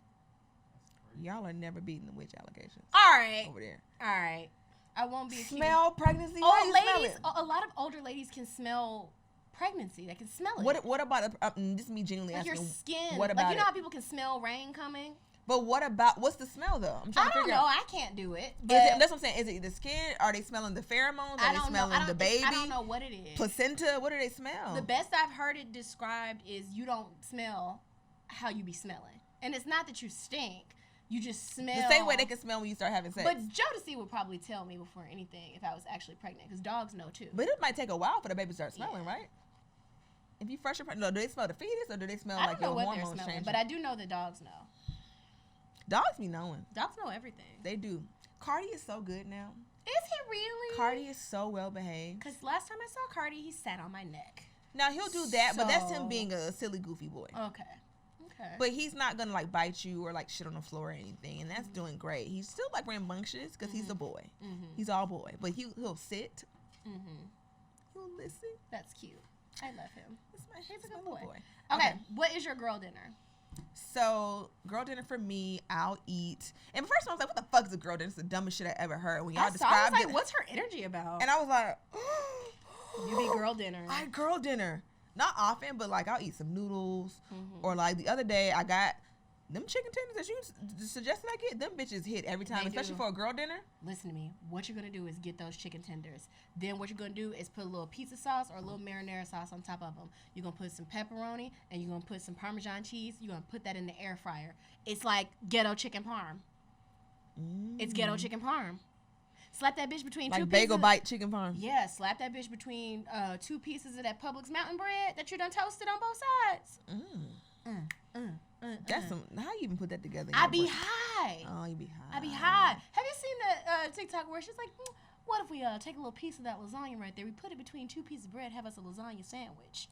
Y'all are never beating the witch allegations All right, over there. all right. I won't be a Smell pregnancy? How Old you ladies, smell it? a lot of older ladies can smell pregnancy. They can smell it. What about this is me genuinely like your asking? skin? What about like you know it? how people can smell rain coming? But what's the smell though? I'm trying I to don't figure know. out. I can't do it. Is But it, that's what I'm saying. Is it the skin? Are they smelling the pheromones? Are I they don't know. smelling the baby? I don't know what it is. Placenta? What do they smell? The best I've heard it described is you don't smell how you be smelling, and it's not that you stink. You just smell the same way they can smell when you start having sex. But Jodeci would probably tell me before anything if I was actually pregnant, because dogs know too. But it might take a while for the baby to start smelling, right? If you fresh pregnant, do they smell the fetus or do they smell I like don't know your what they're hormones smelling, changing? but I do know that dogs know. Dogs be knowing. Dogs know everything. They do. Cardi is so good now. Is he really? Cardi is so well behaved. Because last time I saw Cardi, he sat on my neck. Now he'll do that, but that's him So- being a silly, goofy boy. Okay. Okay. But he's not gonna like bite you or like shit on the floor or anything, and that's doing great. He's still like rambunctious because he's a boy. He's all boy, but he'll sit. He'll listen. That's cute. I love him. He's He's a my good little boy. Okay. What is your girl dinner? So, girl dinner for me, I'll eat. And first I was like, what the fuck is a girl dinner? It's the dumbest shit I ever heard when y'all I described was it. like, what's her energy about? And I was like, You be girl dinner. I girl dinner. Not often, but like I'll eat some noodles. Or like the other day I got them chicken tenders that you suggested I get. Them bitches hit every time, They especially do. for a girl dinner. Listen to me. What you're going to do is get those chicken tenders. Then what you're going to do is put a little pizza sauce or a little marinara sauce on top of them. You're going to put some pepperoni and you're going to put some Parmesan cheese. You're going to put that in the air fryer. It's like ghetto chicken parm. It's ghetto chicken parm. Slap that bitch between Like two bagel pieces. bite chicken parm. Yeah, slap that bitch between two pieces of that Publix mountain bread that you done toasted on both sides. That's some. How you even put that together? in I your be brain? high. Oh, you be high. I be high. Have you seen the TikTok where she's like, what if we take a little piece of that lasagna right there? We put it between 2 pieces of bread, have us a lasagna sandwich.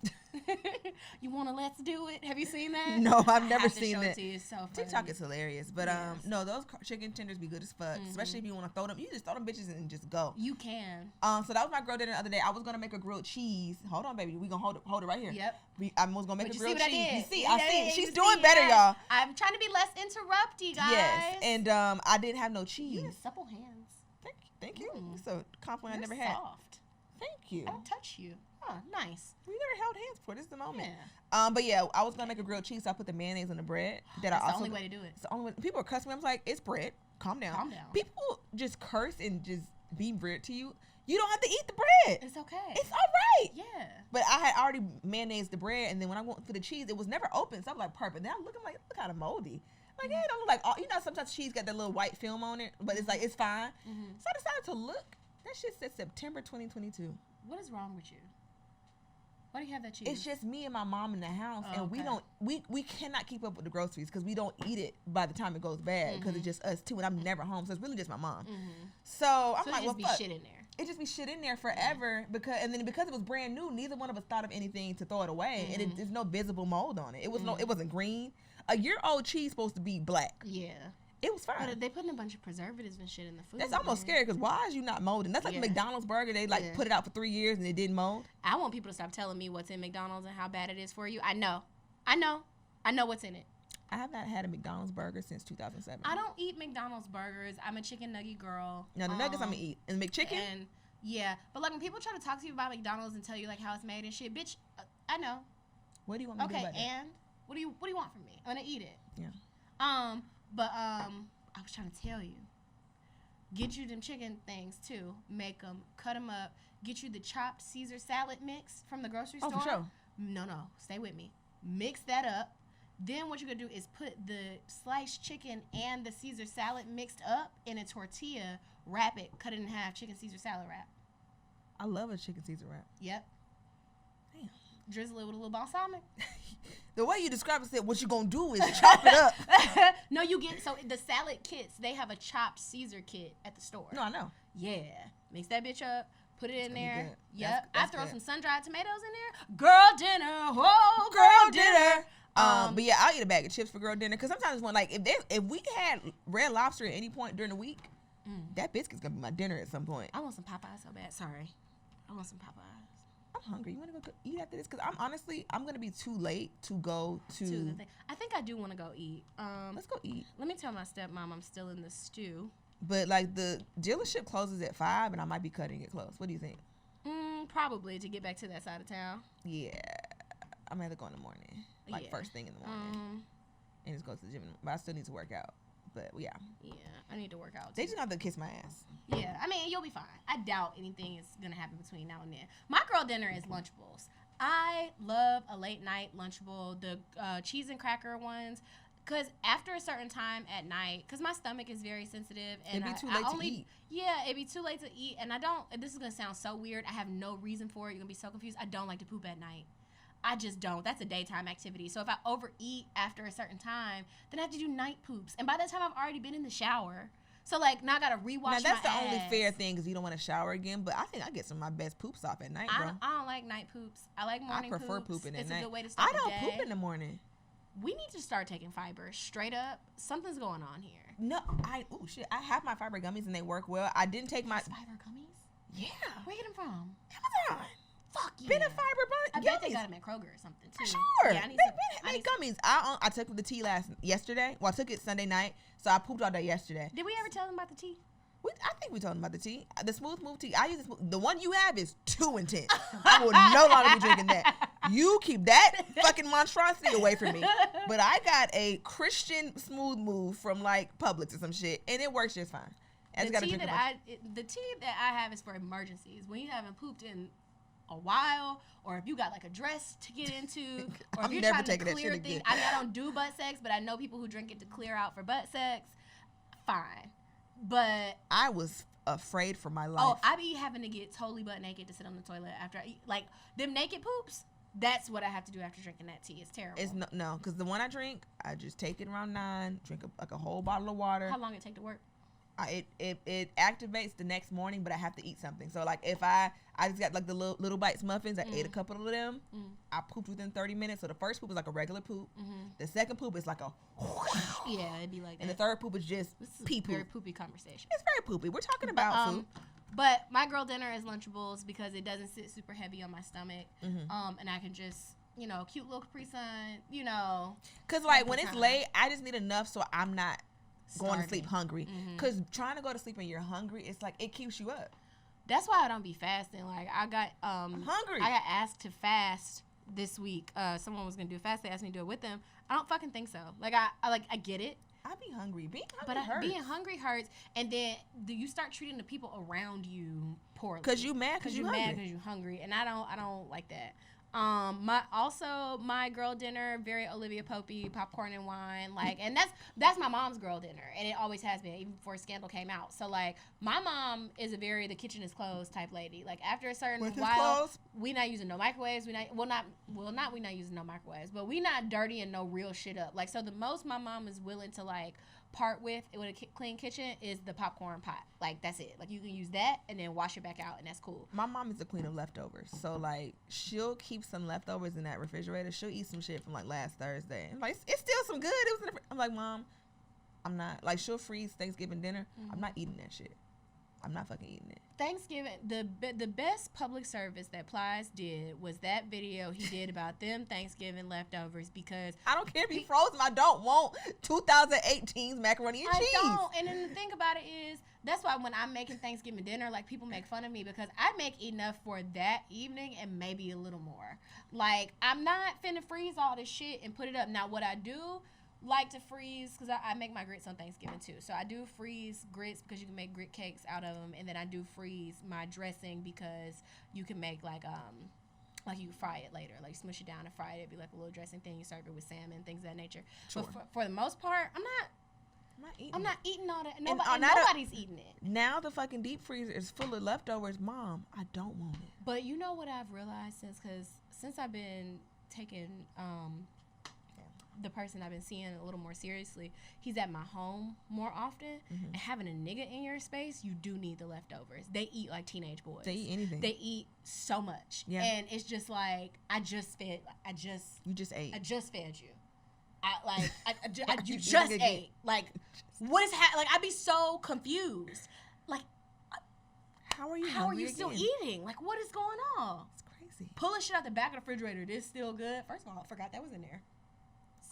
You want to let's do it? Have you seen that? No, I've I never have to seen show that. it to you. It's so funny. TikTok is hilarious, but Yes. no, those chicken tenders be good as fuck. Especially if you want to throw them, you just throw them bitches and just go. You can. So that was my grilled dinner the other day. I was gonna make a grilled cheese. Hold on, baby. We gonna hold it right here. Yep. I was gonna make But a you see grilled what I cheese. did? You see, Yeah, I see. yeah, She's you doing see, better, yeah. y'all. I'm trying to be less interrupty, guys. Yes, and I didn't have no cheese. You have supple hands. Thank you. Mm. It's a compliment You're I never had. soft. Thank you. I don't touch you. Oh, nice. We never held hands before. This is the moment. Yeah. But yeah, I was gonna make a grilled cheese. So I put the mayonnaise on the bread. That That's I the also. only way to do it. It's the only way. People are cussing me. I was like, it's bread. Calm down. Calm down. People just curse and just be rude to you. You don't have to eat the bread. It's okay. It's all right. Yeah. But I had already mayonnaise the bread, and then when I went for the cheese, it was never open. So I'm like, perfect. Then I'm looking like, look kind of moldy. Like, yeah, it don't look like, you know, sometimes cheese got that little white film on it, but it's like, it's fine. Mm-hmm. So I decided to look. That shit said September 2022. What is wrong with you? Why do you have that cheese? It's just me and my mom in the house, Oh, and we okay. don't, we cannot keep up with the groceries because we don't eat it by the time it goes bad because it's just us two, and I'm never home, so it's really just my mom. So I'm so like, it just well, fuck. be shit in there. It just be shit in there forever because it was brand new, neither one of us thought of anything to throw it away, and there's no visible mold on it. It was it wasn't green. A year-old cheese supposed to be black. Yeah. It was fine. But they putting a bunch of preservatives and shit in the food. That's almost scary because why is you not molding? That's like Yeah. McDonald's burger. They like Yeah. put it out for 3 years and it didn't mold. I want people to stop telling me what's in McDonald's and how bad it is for you. I know what's in it. I have not had a McDonald's burger since 2007. I don't eat McDonald's burgers. I'm a chicken nugget girl. Now the nuggets I'm gonna eat and McChicken. And yeah, but like when people try to talk to you about McDonald's and tell you like how it's made and shit, bitch, I know. What do you want me to do Okay, about that? and what do you want from me? I'm gonna eat it. Yeah. But I was trying to tell you, get you them chicken things too. Make them, cut them up. Get you the chopped Caesar salad mix from the grocery Oh, store. for sure. No, stay with me. Mix that up. Then what you're gonna do is put the sliced chicken and the Caesar salad mixed up in a tortilla. Wrap it, cut it in half. Chicken Caesar salad wrap. I love a chicken Caesar wrap. Yep. Damn. Drizzle it with a little balsamic. The way you describe it, said what you gonna do is chop it up. No, you get so the salad kits. They have a chopped Caesar kit at the store. No, I know. Yeah, mix that bitch up. Put it in gonna be there. good. Yep. That's I throw good. some sun-dried tomatoes in there. Girl dinner. Oh, girl dinner. But yeah, I'll eat a bag of chips for girl dinner because sometimes when like if we had Red Lobster at any point during the week, that biscuit's gonna be my dinner at some point. I want some Popeyes so bad. Sorry. I want some Popeyes. I'm hungry. You want to go eat after this? Because I'm gonna be too late to go to. To the thing. I think I do want to go eat. Let's go eat. Let me tell my stepmom I'm still in the stew. But like the dealership closes at 5, and I might be cutting it close. What do you think? Probably to get back to that side of town. Yeah, I'm gonna go in the morning, like Yeah. first thing in the morning, and just go to the gym. But I still need to work out. But yeah, Yeah, I need to work out. they Too. just have to kiss my ass. Yeah, I mean, you'll be fine. I doubt anything is going to happen between now and then. My girl dinner is Lunchables. I love a late night Lunchable, the cheese and cracker ones. Because after a certain time at night, because my stomach is very sensitive. And It'd be too late to eat. Yeah, it'd be too late to eat. And I don't, and this is going to sound so weird. I have no reason for it. You're going to be so confused. I don't like to poop at night. I just don't. That's a daytime activity. So if I overeat after a certain time, then I have to do night poops. And by that time, I've already been in the shower. So, like, now I got to rewatch my Now, that's the ass. only fair thing because you don't want to shower again. But I think I get some of my best poops off at night, bro. I don't like night poops. I like morning poops. I prefer pooping at It's night. a good way to start I don't the day. poop in the morning. We need to start taking fiber. Straight up, something's going on here. No, I have my fiber gummies and they work well. I didn't take my. Fiber gummies? Yeah. Where you get them from? Amazon. Fuck yeah. Been a fiber I gummies. bet they got them at Kroger or something too. Sure. Yeah, I They need make some. gummies. I took the tea yesterday. Well, I took it Sunday night, so I pooped all day yesterday. Did we ever tell them about the tea? I think we told them about the tea. The smooth move tea. I use the one you have is too intense. I will no longer be drinking that. You keep that fucking monstrosity away from me. But I got a Christian smooth move from like Publix or some shit, and it works just fine. I just gotta drink a bunch. The tea that I have is for emergencies. When you haven't pooped in a while, or if you got like a dress to get into, or if I'm you're never trying to taking that clear shit things. again. I mean, I don't do butt sex, but I know people who drink it to clear out for butt sex. Fine. But I was afraid for my life. oh, I be having to get totally butt naked to sit on the toilet after I eat. Like them naked poops. That's what I have to do after drinking that tea. It's terrible. It's no, because the one I drink, I just take it around 9, drink like a whole bottle of water. How long it take to work? It activates the next morning, but I have to eat something. So like if I just got like the little bites muffins, I ate a couple of them. I pooped within 30 minutes. So the first poop is like a regular poop. The second poop is like a yeah, it'd be like that. and the third poop is just pee poop. Very poopy conversation. It's very poopy. We're talking about food. But my girl dinner is Lunchables because it doesn't sit super heavy on my stomach. And I can just, you know, cute little Capri Sun, you know. Because like when it's late, I just need enough so I'm not going starving. to sleep hungry. Because trying to go to sleep when you're hungry, it's like it keeps you up. That's why I don't be fasting. Like I got I'm hungry. I got asked to fast this week. Someone was gonna do a fast. They asked me to do it with them. I don't fucking think so. Like I get it. I be hungry. Being hungry But hurts. being hungry hurts, and then you start treating the people around you poorly. Cause you mad because you hungry. mad because you hungry, and I don't like that. My girl dinner, very Olivia Popey, popcorn and wine, like, and that's my mom's girl dinner, and it always has been, even before Scandal came out. So like, my mom is a very the kitchen is closed type lady. Like after a certain while, we not using no microwaves. We not using no microwaves, but we not dirtying no real shit up. Like so, the most my mom is willing to like part with a clean kitchen is the popcorn pot. Like that's it. Like you can use that and then wash it back out, and that's cool. My mom is the queen of leftovers, so like she'll keep some leftovers in that refrigerator. She'll eat some shit from like last Thursday. I'm like, it's still some good. It was in the I'm like, Mom, I'm not like she'll freeze Thanksgiving dinner. I'm not eating that shit. I'm not fucking eating it. Thanksgiving, the best public service that Plies did was that video he did about them Thanksgiving leftovers, because I don't care if he froze them. I don't want 2018's macaroni and cheese. I don't. And then the thing about it is, that's why when I'm making Thanksgiving dinner, like people make fun of me because I make enough for that evening and maybe a little more. Like I'm not finna freeze all this shit and put it up. Now what I do like to freeze, because I make my grits on Thanksgiving too, so I do freeze grits because you can make grit cakes out of them, and then I do freeze my dressing because you can make like you fry it later, like smush it down and fry it. It'd be like a little dressing thing. You serve it with salmon, things of that nature. Sure. But for the most part, I'm not eating all that. And Nobody's eating it. Now the fucking deep freezer is full of leftovers. Mom, I don't want it. But you know what I've realized since I've been taking the person I've been seeing a little more seriously, he's at my home more often, and having a nigga in your space, you do need the leftovers. They eat like teenage boys. They eat anything. They eat so much. Yeah. And it's just like, you just ate. I just fed you. You just ate. Like, what is like, I'd be so confused. Like, how are you still eating? Like, what is going on? It's crazy. Pulling shit out the back of the refrigerator, this still good? First of all, I forgot that was in there.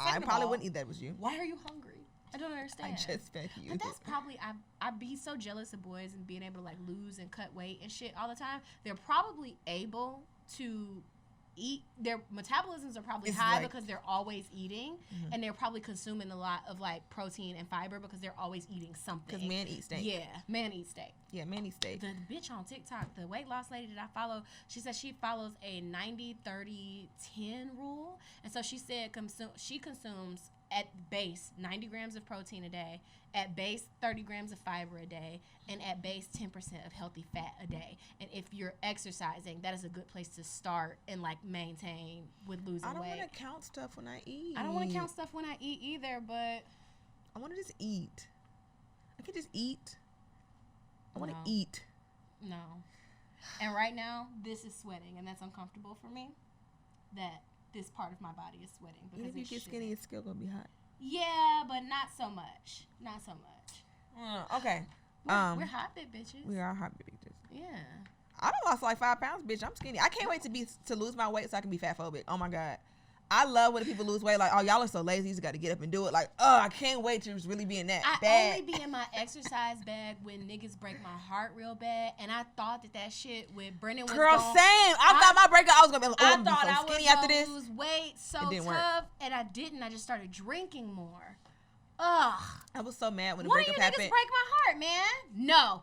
I probably wouldn't eat that was you. Why are you hungry? I don't understand. I just fed you. But that's probably, I'd be so jealous of boys and being able to like lose and cut weight and shit all the time. They're probably able to eat. Their metabolisms are probably high because they're always eating, and they're probably consuming a lot of like protein and fiber because they're always eating something. Because men eat steak. Yeah, men eat steak. Yeah, men eat steak. The bitch on TikTok, the weight loss lady that I follow, she says she follows a 90-30-10 rule, and so she said she consumes at base 90 grams of protein a day, at base 30 grams of fiber a day, and at base 10% of healthy fat a day. And if you're exercising, that is a good place to start and like maintain with losing weight. I don't want to count stuff when I eat. I don't want to count stuff when I eat either, but I want to just eat. I can just eat. I want to No. eat. no. And right now, this is sweating, and that's uncomfortable for me. That this part of my body is sweating because Even if you get skinny, it's still gonna be hot. Yeah, but not so much. Not so much. Okay. We're hot bit bitches. We are hot bitches. Yeah. I done lost like 5 pounds, bitch. I'm skinny. I can't wait to lose my weight so I can be fat phobic. Oh my god. I love when people lose weight. Like, oh, y'all are so lazy. You just got to get up and do it. Like, oh, I can't wait to really be in that I bad. only be in my exercise bag when niggas break my heart real bad, and I thought that shit with Brennan was Girl, going, same. I thought my breakup, I was gonna be I I'm thought gonna I be so was skinny after gonna this. lose weight so It didn't work. tough, and I didn't. I just started drinking more. Ugh. I was so mad when the One of you breakup niggas happened. break my heart, man.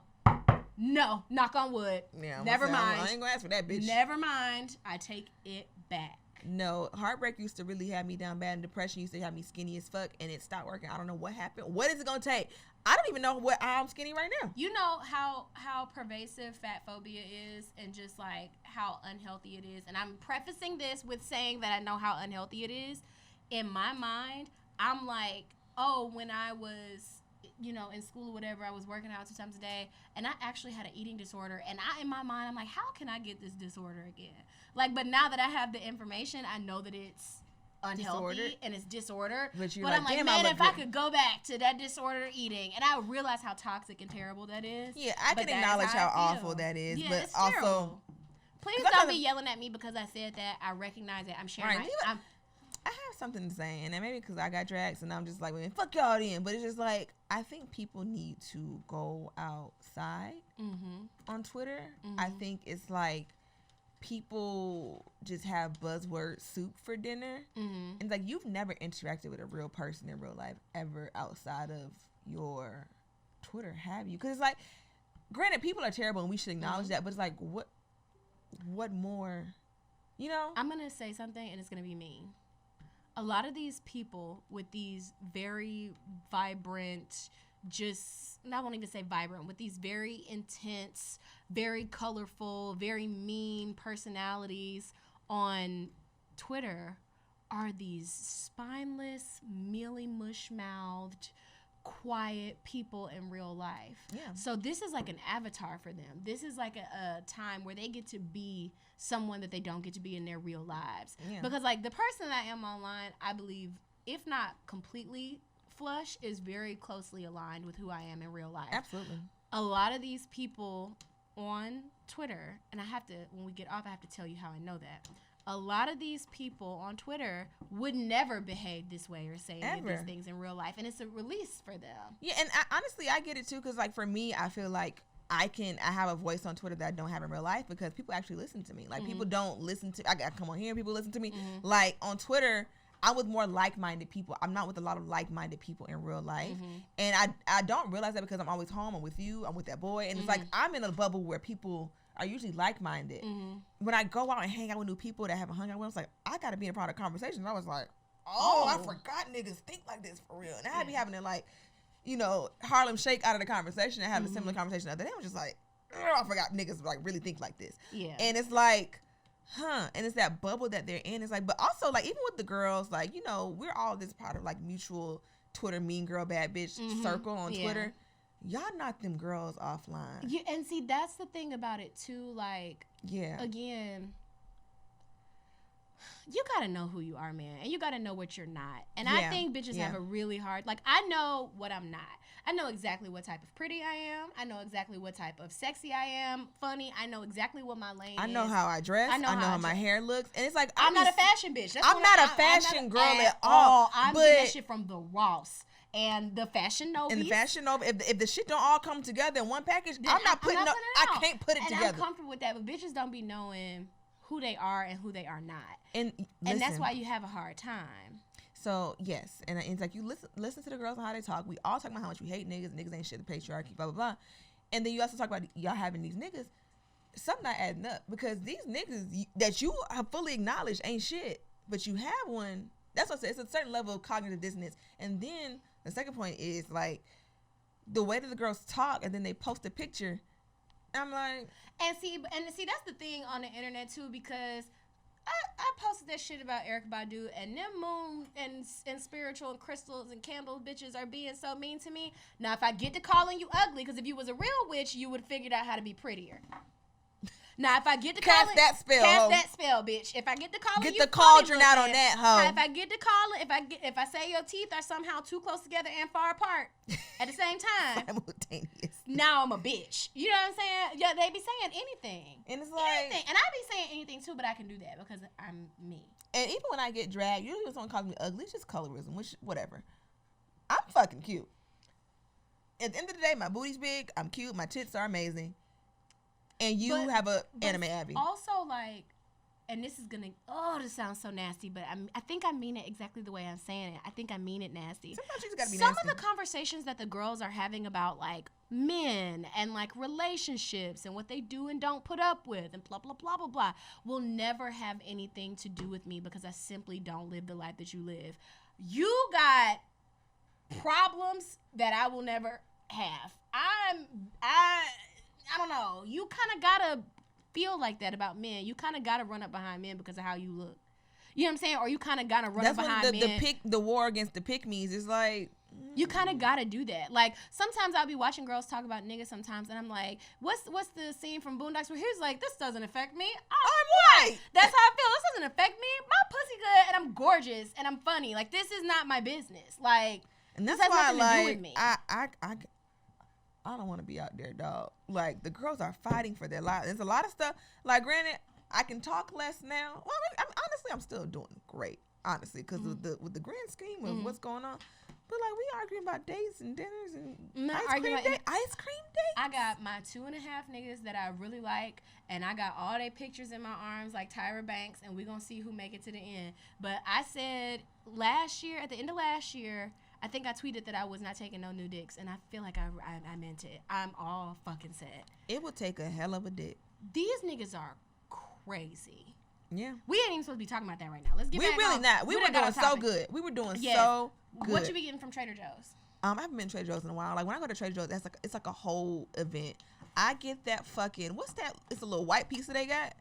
No. Knock on wood. Yeah, Never I mind. ain't gonna ask for that, bitch. Never mind. I take it back. No, heartbreak used to really have me down bad, and depression used to have me skinny as fuck, and it stopped working. I don't know what happened. What is it gonna take? I don't even know how I'm skinny right now. You know how pervasive fat phobia is, and just like how unhealthy it is. And I'm prefacing this with saying that I know how unhealthy it is. In my mind, I'm like, oh, when I was you know, in school or whatever, I was working out 2 times a day, and I actually had an eating disorder. And in my mind, I'm like, how can I get this disorder again? Like, but now that I have the information, I know that it's unhealthy disordered. And it's disordered. But I'm like, man, if I could go back to that disordered eating, and I realize how toxic and terrible that is. Yeah, I can acknowledge how awful that is. Yeah, but it's also, terrible. Please don't be yelling at me because I said that. I recognize it. I'm sharing. Right. I have something to say, and maybe because I got drags, and I'm just like, man, fuck y'all then. But it's just like, I think people need to go outside on Twitter. I think it's like, people just have buzzword soup for dinner. And it's like, you've never interacted with a real person in real life ever outside of your Twitter, have you? Because it's like, granted, people are terrible and we should acknowledge that, but it's like, what more, you know? I'm going to say something and it's going to be mean. A lot of these people with these very vibrant, I won't even say vibrant, with these very intense, very colorful, very mean personalities on Twitter are these spineless, mealy, mush-mouthed, quiet people in real life. Yeah. So this is like an avatar for them. This is like a time where they get to be someone that they don't get to be in their real lives. Yeah. Because like the person that I am online, I believe, if not completely flush, is very closely aligned with who I am in real life. Absolutely. A lot of these people on Twitter, and when we get off, I have to tell you how I know that. A lot of these people on Twitter would never behave this way or say any of these things in real life, and it's a release for them. Yeah, and honestly, I get it too, because like for me, I feel like I have a voice on Twitter that I don't have in real life because people actually listen to me. Like people don't listen to. I come on here and people listen to me. Like on Twitter, I'm with more like-minded people. I'm not with a lot of like-minded people in real life. And I don't realize that because I'm always home. I'm with you. I'm with that boy. And it's like I'm in a bubble where people are usually like-minded. When I go out and hang out with new people that I haven't hung out with, I was like, I got to be a part of conversations. I was like, I forgot niggas think like this for real. And I be having to like, you know, Harlem Shake out of the conversation and have a similar conversation the other day. I was just like, I forgot niggas like really think like this. Yeah. And it's like, and it's that bubble that they're in. It's like, but also like even with the girls, like, you know, we're all this part of like mutual Twitter mean girl bad bitch circle on Twitter. Y'all not them girls offline. Yeah, and see that's the thing about it too. Like, again, you gotta know who you are, man, and you gotta know what you're not. And I think bitches have a really hard. Like, I know what I'm not. I know exactly what type of pretty I am. I know exactly what type of sexy I am. Funny. I know exactly what my lane is. I know how I dress. I know how my hair looks. And it's like, I'm not a fashion bitch. I'm not a fashion girl at all. I'm getting that shit from the Ross and the Fashion Nova. And the Fashion Nova. If the shit don't all come together in one package, I'm not putting up. I can't put it together. I'm comfortable with that. But bitches don't be knowing who they are and who they are not. And that's why you have a hard time. So, yes, and it's like you listen to the girls and how they talk. We all talk about how much we hate niggas. Niggas ain't shit, the patriarchy, blah, blah, blah. And then you also talk about y'all having these niggas. Something not adding up because these niggas that you have fully acknowledged ain't shit, but you have one. That's what I said. It's a certain level of cognitive dissonance. And then the second point is like the way that the girls talk and then they post a picture. I'm like. And see, that's the thing on the internet too, because I posted that shit about Erykah Badu, and them moon and spiritual and crystals and candles bitches are being so mean to me. Now, if I get to calling you ugly, because if you was a real witch, you would have figured out how to be prettier. Now, if I get to cast that spell, bitch. If I get to calling you, get the cauldron out on that hoe. If I get to calling, if I say your teeth are somehow too close together and far apart at the same time, simultaneous. Now I'm a bitch. You know what I'm saying? Yeah, they be saying anything, and it's like anything. And I be saying anything too, but I can do that because I'm me. And even when I get dragged, usually when someone calls me ugly, it's just colorism, which whatever. I'm fucking cute. At the end of the day, my booty's big. I'm cute. My tits are amazing. And you have a anime Abby. Also, like, and this is gonna, this sounds so nasty, but I think I mean it exactly the way I'm saying it. I think I mean it nasty. Sometimes you just gotta be nasty. Some of the conversations that the girls are having about, like, men and, like, relationships and what they do and don't put up with and blah, blah, blah, blah, blah, will never have anything to do with me because I simply don't live the life that you live. You got problems that I will never have. I don't know. You kind of got to feel like that about men. You kind of got to run up behind men because of how you look. You know what I'm saying? Or you kind of got to run up behind men. The war against the pick-me's is like, You kind of gotta do that. Like sometimes I'll be watching girls talk about niggas sometimes, and I'm like, what's the scene from Boondocks where he's like, this doesn't affect me. I'm white. That's how I feel. This doesn't affect me. My pussy good, and I'm gorgeous, and I'm funny. Like this is not my business. Like And that's this has why, nothing to do with like, me. I don't want to be out there, dog. Like, the girls are fighting for their lives. There's a lot of stuff. Like, granted, I can talk less now. Well, honestly, I'm still doing great, honestly, because with the grand scheme of what's going on. But, like, we arguing about dates and dinners and ice cream dates. I got my 2.5 niggas that I really like, and I got all their pictures in my arms like Tyra Banks, and we gonna see who make it to the end. But I said at the end of last year, I think I tweeted that I was not taking no new dicks, and I feel like I meant it. I'm all fucking set. It would take a hell of a dick. These niggas are crazy. Yeah. We ain't even supposed to be talking about that right now. Let's get back really on. not. We were doing so good. We were doing so good. What you be getting from Trader Joe's? I haven't been to Trader Joe's in a while. Like, when I go to Trader Joe's, it's like a whole event. I get that fucking, what's that? It's a little white pizza they got.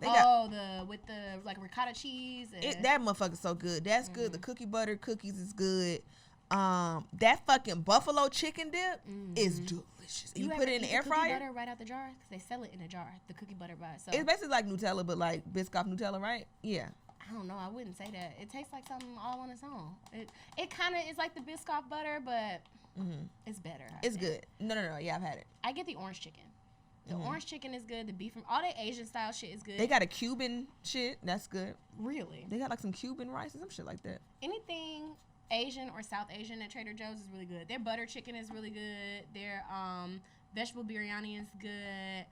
With the like ricotta cheese. That motherfucker's so good. That's good. The cookie butter cookies is good. That fucking buffalo chicken dip is delicious. You put it in the air fryer. Cookie butter right out the jar because they sell it in a jar. The cookie butter by itself. It's basically like Nutella, but like Biscoff Nutella, right? Yeah. I don't know. I wouldn't say that. It tastes like something all on its own. It kind of is like the Biscoff butter, but it's better. It's good. No. Yeah, I've had it. I get the orange chicken. The orange chicken is good. The beef from all that Asian style shit is good. They got a Cuban shit. That's good. Really? They got like some Cuban rice and some shit like that. Anything Asian or South Asian at Trader Joe's is really good. Their butter chicken is really good. Their vegetable biryani is good.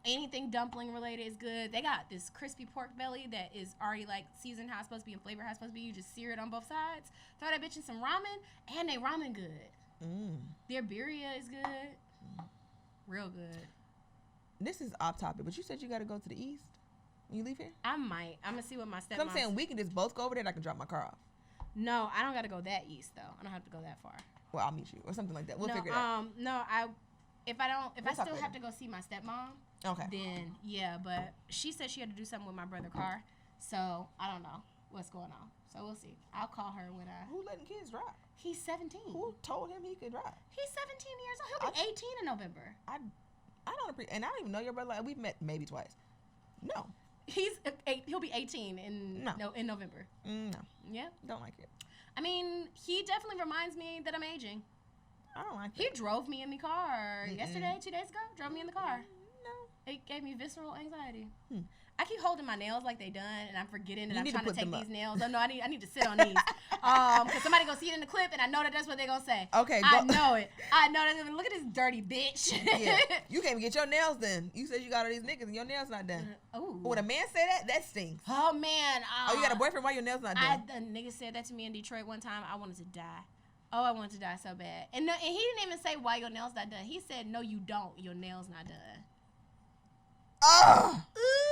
Anything dumpling related is good. They got this crispy pork belly that is already like seasoned how it's supposed to be and flavor how it's supposed to be. You just sear it on both sides. Throw that bitch in some ramen, and they ramen good. Their birria is good. Real good. This is off topic, but you said you got to go to the east when you leave here? I might. I'm going to see what my stepmom... I'm saying we can just both go over there and I can drop my car off. No, I don't got to go that east, though. I don't have to go that far. Well, I'll meet you or something like that. We'll figure it out. If I still have to go see my stepmom, okay, then yeah, but she said she had to do something with my brother's car, so I don't know what's going on. So we'll see. I'll call her when I... Who letting kids drive? He's 17. Who told him he could drive? He's 17 years old. He'll be 18 in November. I don't appreciate, and I don't even know your brother. Like, we've met maybe twice. No. He'll be 18 in November. No. Yeah. Don't like it. I mean, he definitely reminds me that I'm aging. I don't like it. He drove me in the car yesterday, 2 days ago. Drove me in the car. No. It gave me visceral anxiety. I keep holding my nails like they done, and I'm forgetting that I'm trying to take these nails. Oh, no, I need to sit on these. Because somebody gonna see it in the clip, and I know that's what they're gonna say. Okay, I know it. I know that. Look at this dirty bitch. Yeah. You can't even get your nails done. You said you got all these niggas, and your nails not done. Oh. When a man say that, that stings. Oh, man. You got a boyfriend? Why your nails not done? The nigga said that to me in Detroit one time. I wanted to die. Oh, I wanted to die so bad. And he didn't even say why your nails not done. He said, no, you don't. Your nails not done. Oh,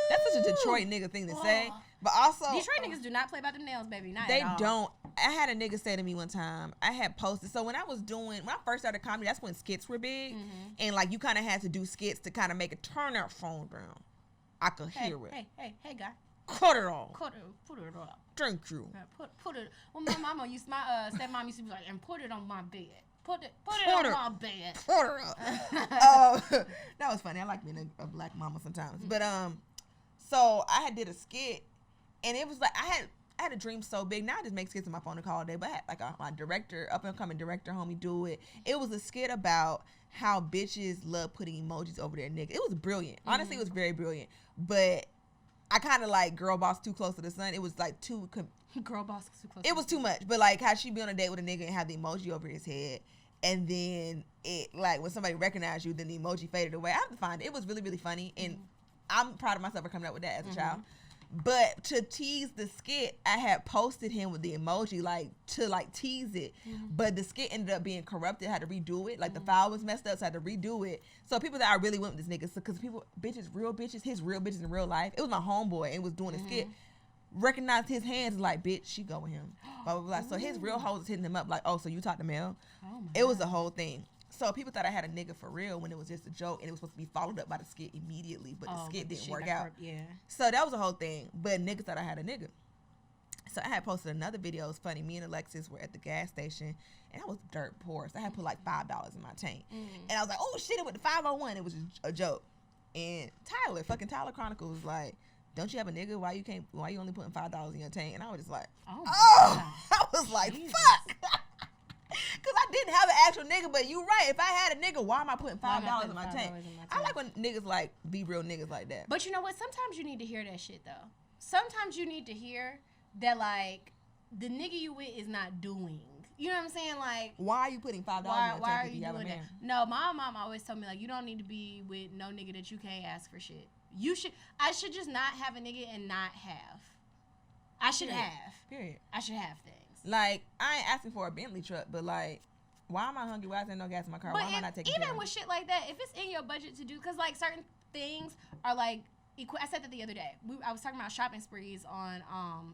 that's such a Detroit nigga thing to say. But also, Detroit niggas do not play about them nails, baby. Not they at all. don't. I had a nigga say to me one time, I had posted. So when I first started comedy, that's when skits were big. And like you kind of had to do skits to kind of make it turn that phone down. I could hear it. Hey, guy. Cut it off. Put it off. Thank you. Put it. Well, my stepmom used to be like, and put it on my bed. Put it on my bed. That was funny. I like being a black mama sometimes. But so I did a skit, and it was like I had a dream so big. Now I just make skits on my phone and call all day. But I had like my director, up and coming director, homie, do it. It was a skit about how bitches love putting emojis over their nigga. It was brilliant. Honestly, it was very brilliant. But I kind of like girl boss too close to the sun. It was like girl boss too close. It was too much. But like how she be on a date with a nigga and have the emoji over his head. And then it, like, when somebody recognized you, then the emoji faded away. I have to find it. It was really, really funny. And I'm proud of myself for coming up with that as a child. But to tease the skit, I had posted him with the emoji, like, to, like, tease it. But the skit ended up being corrupted. I had to redo it. Like, the file was messed up, so I had to redo it. So people that I really went with this nigga, because real bitches, his real bitches in real life, it was my homeboy and was doing a skit. Recognized his hands like, bitch, she go with him. Blah, blah, blah. So his real hoes was hitting him up like, oh, so you talked to Mel? It was a whole thing. So people thought I had a nigga for real when it was just a joke, and it was supposed to be followed up by the skit immediately, but the skit didn't work out. So that was a whole thing. But niggas thought I had a nigga. So I had posted another video. It was funny. Me and Alexis were at the gas station, and I was dirt poor. So I had put like $5 in my tank. And I was like, oh, shit, it went to 501. It was a joke. And fucking Tyler Chronicles was like, don't you have a nigga? Why you only putting $5 in your tank? And I was just like, Oh, I was like, Jesus. fuck. Because I didn't have an actual nigga, but you right. If I had a nigga, why am I putting $5 in my tank? I like when niggas like be real niggas like that. But you know what? Sometimes you need to hear that shit, though. Sometimes you need to hear that, like, the nigga you with is not doing. You know what I'm saying? Like, why are you putting $5 in your why tank are if you you have a doing man? that? No, my mom always told me, like, you don't need to be with no nigga that you can't ask for shit. I should just not have a nigga and not have. I should have. Period. I should have things. Like, I ain't asking for a Bentley truck, but like, why am I hungry? Why is there no gas in my car? But Why am I not taking even care of with shit like that, if it's in your budget to do, because like certain things are like, I said that the other day. I was talking about shopping sprees on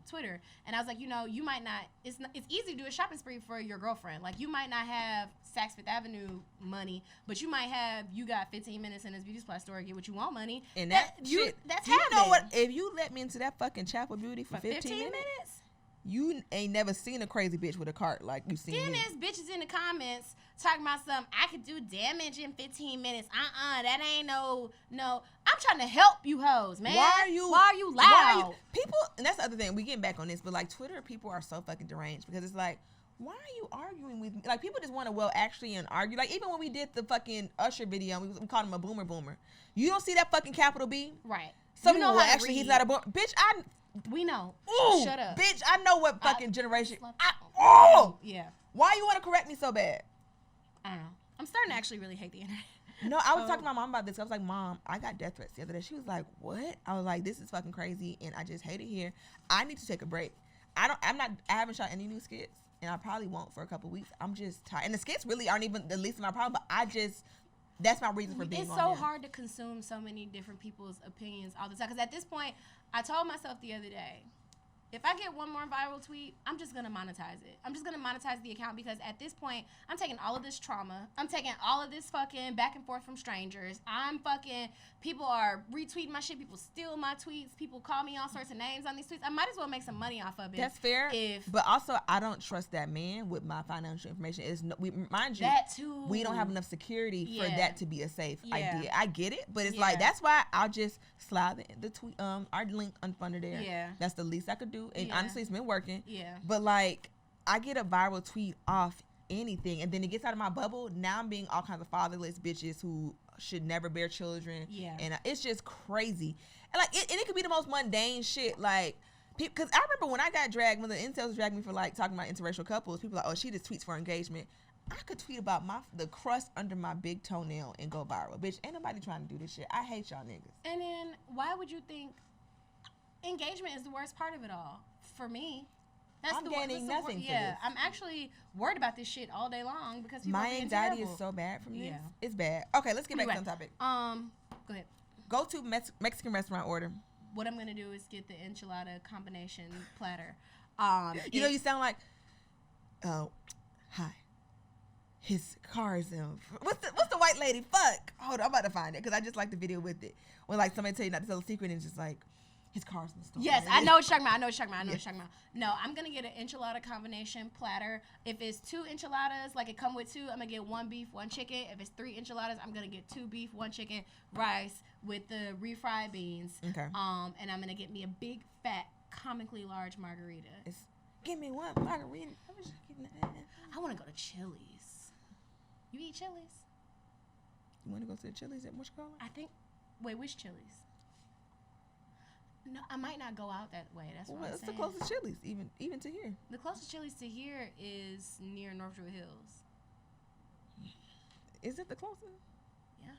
Twitter, and I was like, you know, you might not. It's easy to do a shopping spree for your girlfriend. Like, you might not have Saks Fifth Avenue money, but you might have. You got 15 minutes in this beauty supply store, get what you want money. And that's happening. You know what? If you let me into that fucking Chapel Beauty for 15 minutes, you ain't never seen a crazy bitch with a cart like you seen Then me. there's bitches in the comments talking about something. I could do damage in 15 minutes. That ain't no. I'm trying to help you hoes, man. Why are you loud? People, and that's the other thing. We getting back on this, but like Twitter, people are so fucking deranged because it's like, why are you arguing with me? Like, people just want to actually and argue. Like, even when we did the fucking Usher video, we called him a boomer. You don't see that fucking capital B? Right. Some You people, know how to actually, read. he's not a boomer. Bitch, We know. Ooh, Shut up. Bitch, I know what fucking generation. Yeah. Why you want to correct me so bad? I don't know. I'm starting to actually really hate the internet. No, I was talking to my mom about this. I was like, Mom, I got death threats the other day. She was like, what? I was like, this is fucking crazy, and I just hate it here. I need to take a break. I haven't shot any new skits, and I probably won't for a couple weeks. I'm just tired. And the skits really aren't even the least of my problem, but that's my reason for being It's on so there. hard to consume so many different people's opinions all the time. Because at this point, I told myself the other day, if I get one more viral tweet, I'm just going to monetize it. I'm just going to monetize the account because at this point, I'm taking all of this trauma. I'm taking all of this fucking back and forth from strangers. People are retweeting my shit. People steal my tweets. People call me all sorts of names on these tweets. I might as well make some money off of it. That's fair. But also, I don't trust that man with my financial information. Mind you, that too. we don't have enough security for that to be a safe idea. I get it, but it's Yeah. like, that's why I'll just slide the tweet, our link under there. Yeah. That's the least I could do. And Yeah. honestly, it's been working. Yeah. But like, I get a viral tweet off anything, and then it gets out of my bubble. Now I'm being all kinds of fatherless bitches who should never bear children. Yeah. And it's just crazy. And like, it could be the most mundane shit. Like, because I remember when I got dragged, when the incels dragged me for like talking about interracial couples, people like, oh, she just tweets for engagement. I could tweet about the crust under my big toenail and go viral. Bitch, ain't nobody trying to do this shit. I hate y'all niggas. And then why would you think engagement is the worst part of it all? For me, I'm gaining nothing for this. I'm actually worried about this shit all day long because people My are being anxiety terrible. is so bad from this. Yeah. It's bad. Okay, let's get back Anyway, to the topic. Go ahead. Go to Mexican restaurant order. What I'm gonna do is get the enchilada combination platter. You know, you sound like, oh, hi. His car is in. What's the white lady? Fuck. Hold on, I'm about to find it because I just like the video with it. When like somebody tell you not to tell a secret and it's just like, his car's in the store. Yes, I know what you're talking about. No, I'm going to get an enchilada combination platter. If it's 2 enchiladas, like it come with 2, I'm going to get 1 beef, 1 chicken. If it's 3 enchiladas, I'm going to get 2 beef, 1 chicken, rice with the refried beans. Okay. And I'm going to get me a big, fat, comically large margarita. Give me one margarita. I want to go to Chili's. You eat Chili's? You want to go to the Chili's at what you call it? I think, wait, which Chili's? No, I might not go out that way. That's what I'm What's the saying. closest Chili's, even to here? The closest Chili's to here is near North Druid Hills. Is it the closest? Yeah.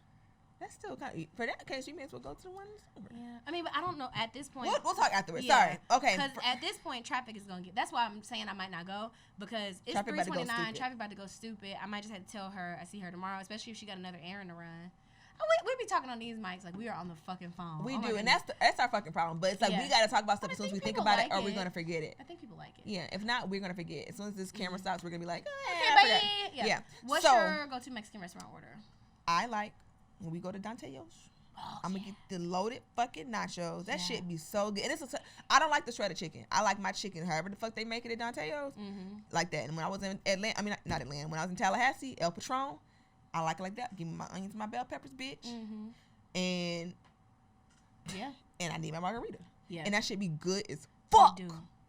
That's still kind of, for that case, you may as well go to the one in the summer. Yeah. I mean, but I don't know at this point. We'll talk afterwards. Yeah. Sorry. Okay. Because at this point, traffic is going to get. That's why I'm saying I might not go because it's Traffic about to go 3:29. stupid. Traffic about to go stupid. I might just have to tell her I see her tomorrow, especially if she got another errand to run. We be talking on these mics like we are on the fucking phone. We Oh my do, and goodness. that's our fucking problem. But it's like, Yeah. we got to talk about stuff But as I soon as we think think people about it, like or we're it. going to forget it. I think people like it. Yeah, if not, we're going to forget. As soon as this camera stops, we're going to be like, Okay, I bye. forgot. Yeah. Yeah. What's So, your go-to Mexican restaurant order? I like, when we go to Danteos, Oh, I'm gonna get the loaded fucking nachos. That Yeah. shit be so good. And I don't like the shredded chicken. I like my chicken, however the fuck they make it at Danteo's, like that. And when I was in Atlanta, I mean not Atlanta. When I was in Tallahassee, El Patron, I like it like that. Give me my onions, my bell peppers, bitch, and Yeah. and I need my margarita. Yeah. And that should be good as I fuck. do.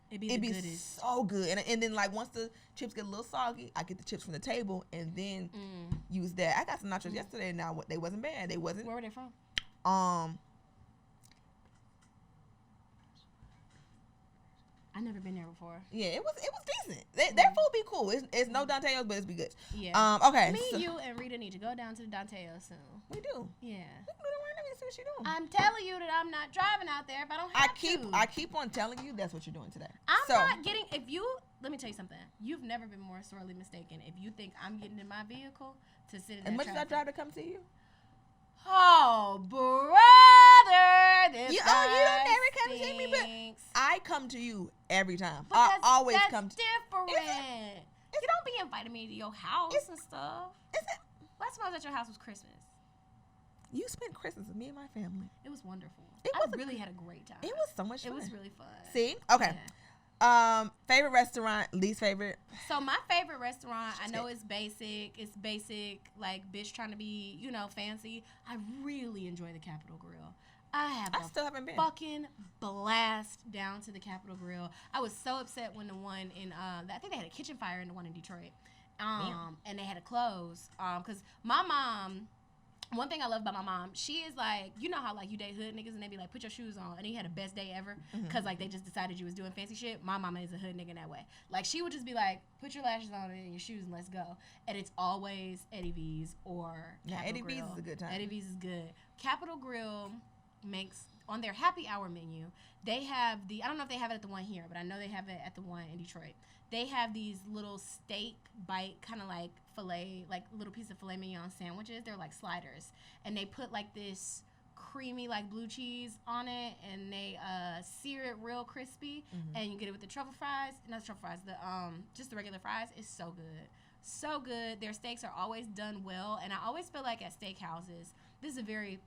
It be It the be goodest. so good. And then like once the chips get a little soggy, I get the chips from the table and then use that. I got some nachos yesterday. Now they wasn't bad. They wasn't. Where were they from? I've never been there before. Yeah, it was decent. Their food be cool. It's no Danteo's, but it's be good. Yeah. Okay. Me, so- you, and Rita need to go down to the Danteo soon. We do. Yeah. We can do it right now. We can see what she doing. I'm telling you that I'm not driving out there if I don't have to. I keep on telling you that's what you're doing today. I'm So, not getting. Let me tell you something. You've never been more sorely mistaken. If you think I'm getting in my vehicle to sit in that as much as I traffic. drive to come see you, Oh, brother, this you guy don't never come see me, but stinks. I come to you every time. But I that's, always that's come to different. Is it? You don't be inviting me to your house Is- and stuff. Is it? Last time I was at your house was Christmas. You spent Christmas with me and my family. It was wonderful. It I was a- really had a great time. It was so much It fun. was really fun. See? Okay. Favorite restaurant, least favorite. So my favorite restaurant, I know Shit. it's basic. It's basic, like bitch trying to be, fancy. I really enjoy the Capitol Grill. I have I a still haven't been. fucking blast down to the Capitol Grill. I was so upset when the one in I think they had a kitchen fire in the one in Detroit. And they had to close. Cause my mom, one thing I love about my mom, she is like, you know how like you date hood niggas and they be like, put your shoes on, and he had the best day ever, cause like they just decided you was doing fancy shit. My mama is a hood nigga in that way. Like she would just be like, put your lashes on and your shoes and let's go. And it's always Eddie V's or Yeah, Capitol Eddie V's Grill. is a good time. Eddie V's is good. Capitol Grill makes on their happy hour menu. They have I don't know if they have it at the one here, but I know they have it at the one in Detroit. They have these little steak bite, kind of like filet, like little piece of filet mignon sandwiches. They're like sliders, and they put like this creamy like blue cheese on it, and they sear it real crispy, and you get it with the truffle fries. Not the truffle fries, just the regular fries. It's so good, so good. Their steaks are always done well, and I always feel like at steakhouses, this is a very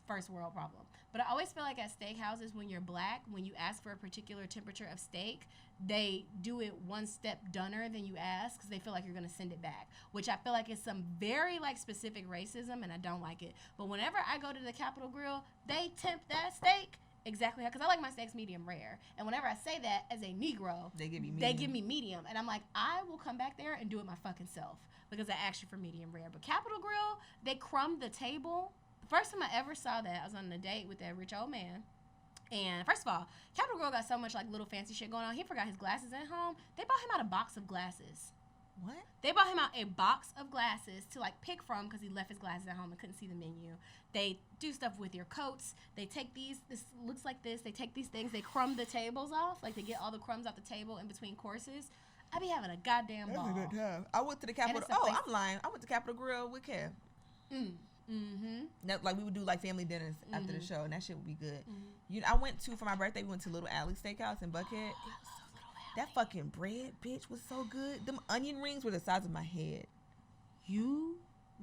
first world problem, but I always feel like at steakhouses, when you're black, when you ask for a particular temperature of steak, they do it one step dunner than you ask, because they feel like you're going to send it back, which I feel like is some very like specific racism, and I don't like it. But whenever I go to the Capitol Grill, they temp that steak exactly how, because I like my steaks medium rare, and whenever I say that as a Negro, They give you medium. they give me medium, and I'm like, I will come back there and do it my fucking self, because I asked you for medium rare. But Capitol Grill, they crumb the table. The first time I ever saw that, I was on a date with that rich old man. And first of all, Capitol Grill got so much like little fancy shit going on. He forgot his glasses at home. They bought him out a box of glasses. What? They bought him out a box of glasses to like pick from, because he left his glasses at home and couldn't see the menu. They do stuff with your coats. They take this looks like this. They take these things. They crumb the tables off. Like they get all the crumbs off the table in between courses. I be having a goddamn That's ball. a good time. I went to the Capitol. it's a Oh, place- I'm lying. I went to Capitol Grill with Kev. That, like we would do like family dinners after the show, and that shit would be good. I went to for my birthday. We went to Little Alley Steakhouse in Buckhead. That fucking bread, bitch, was so good. Them onion rings were the size of my head. You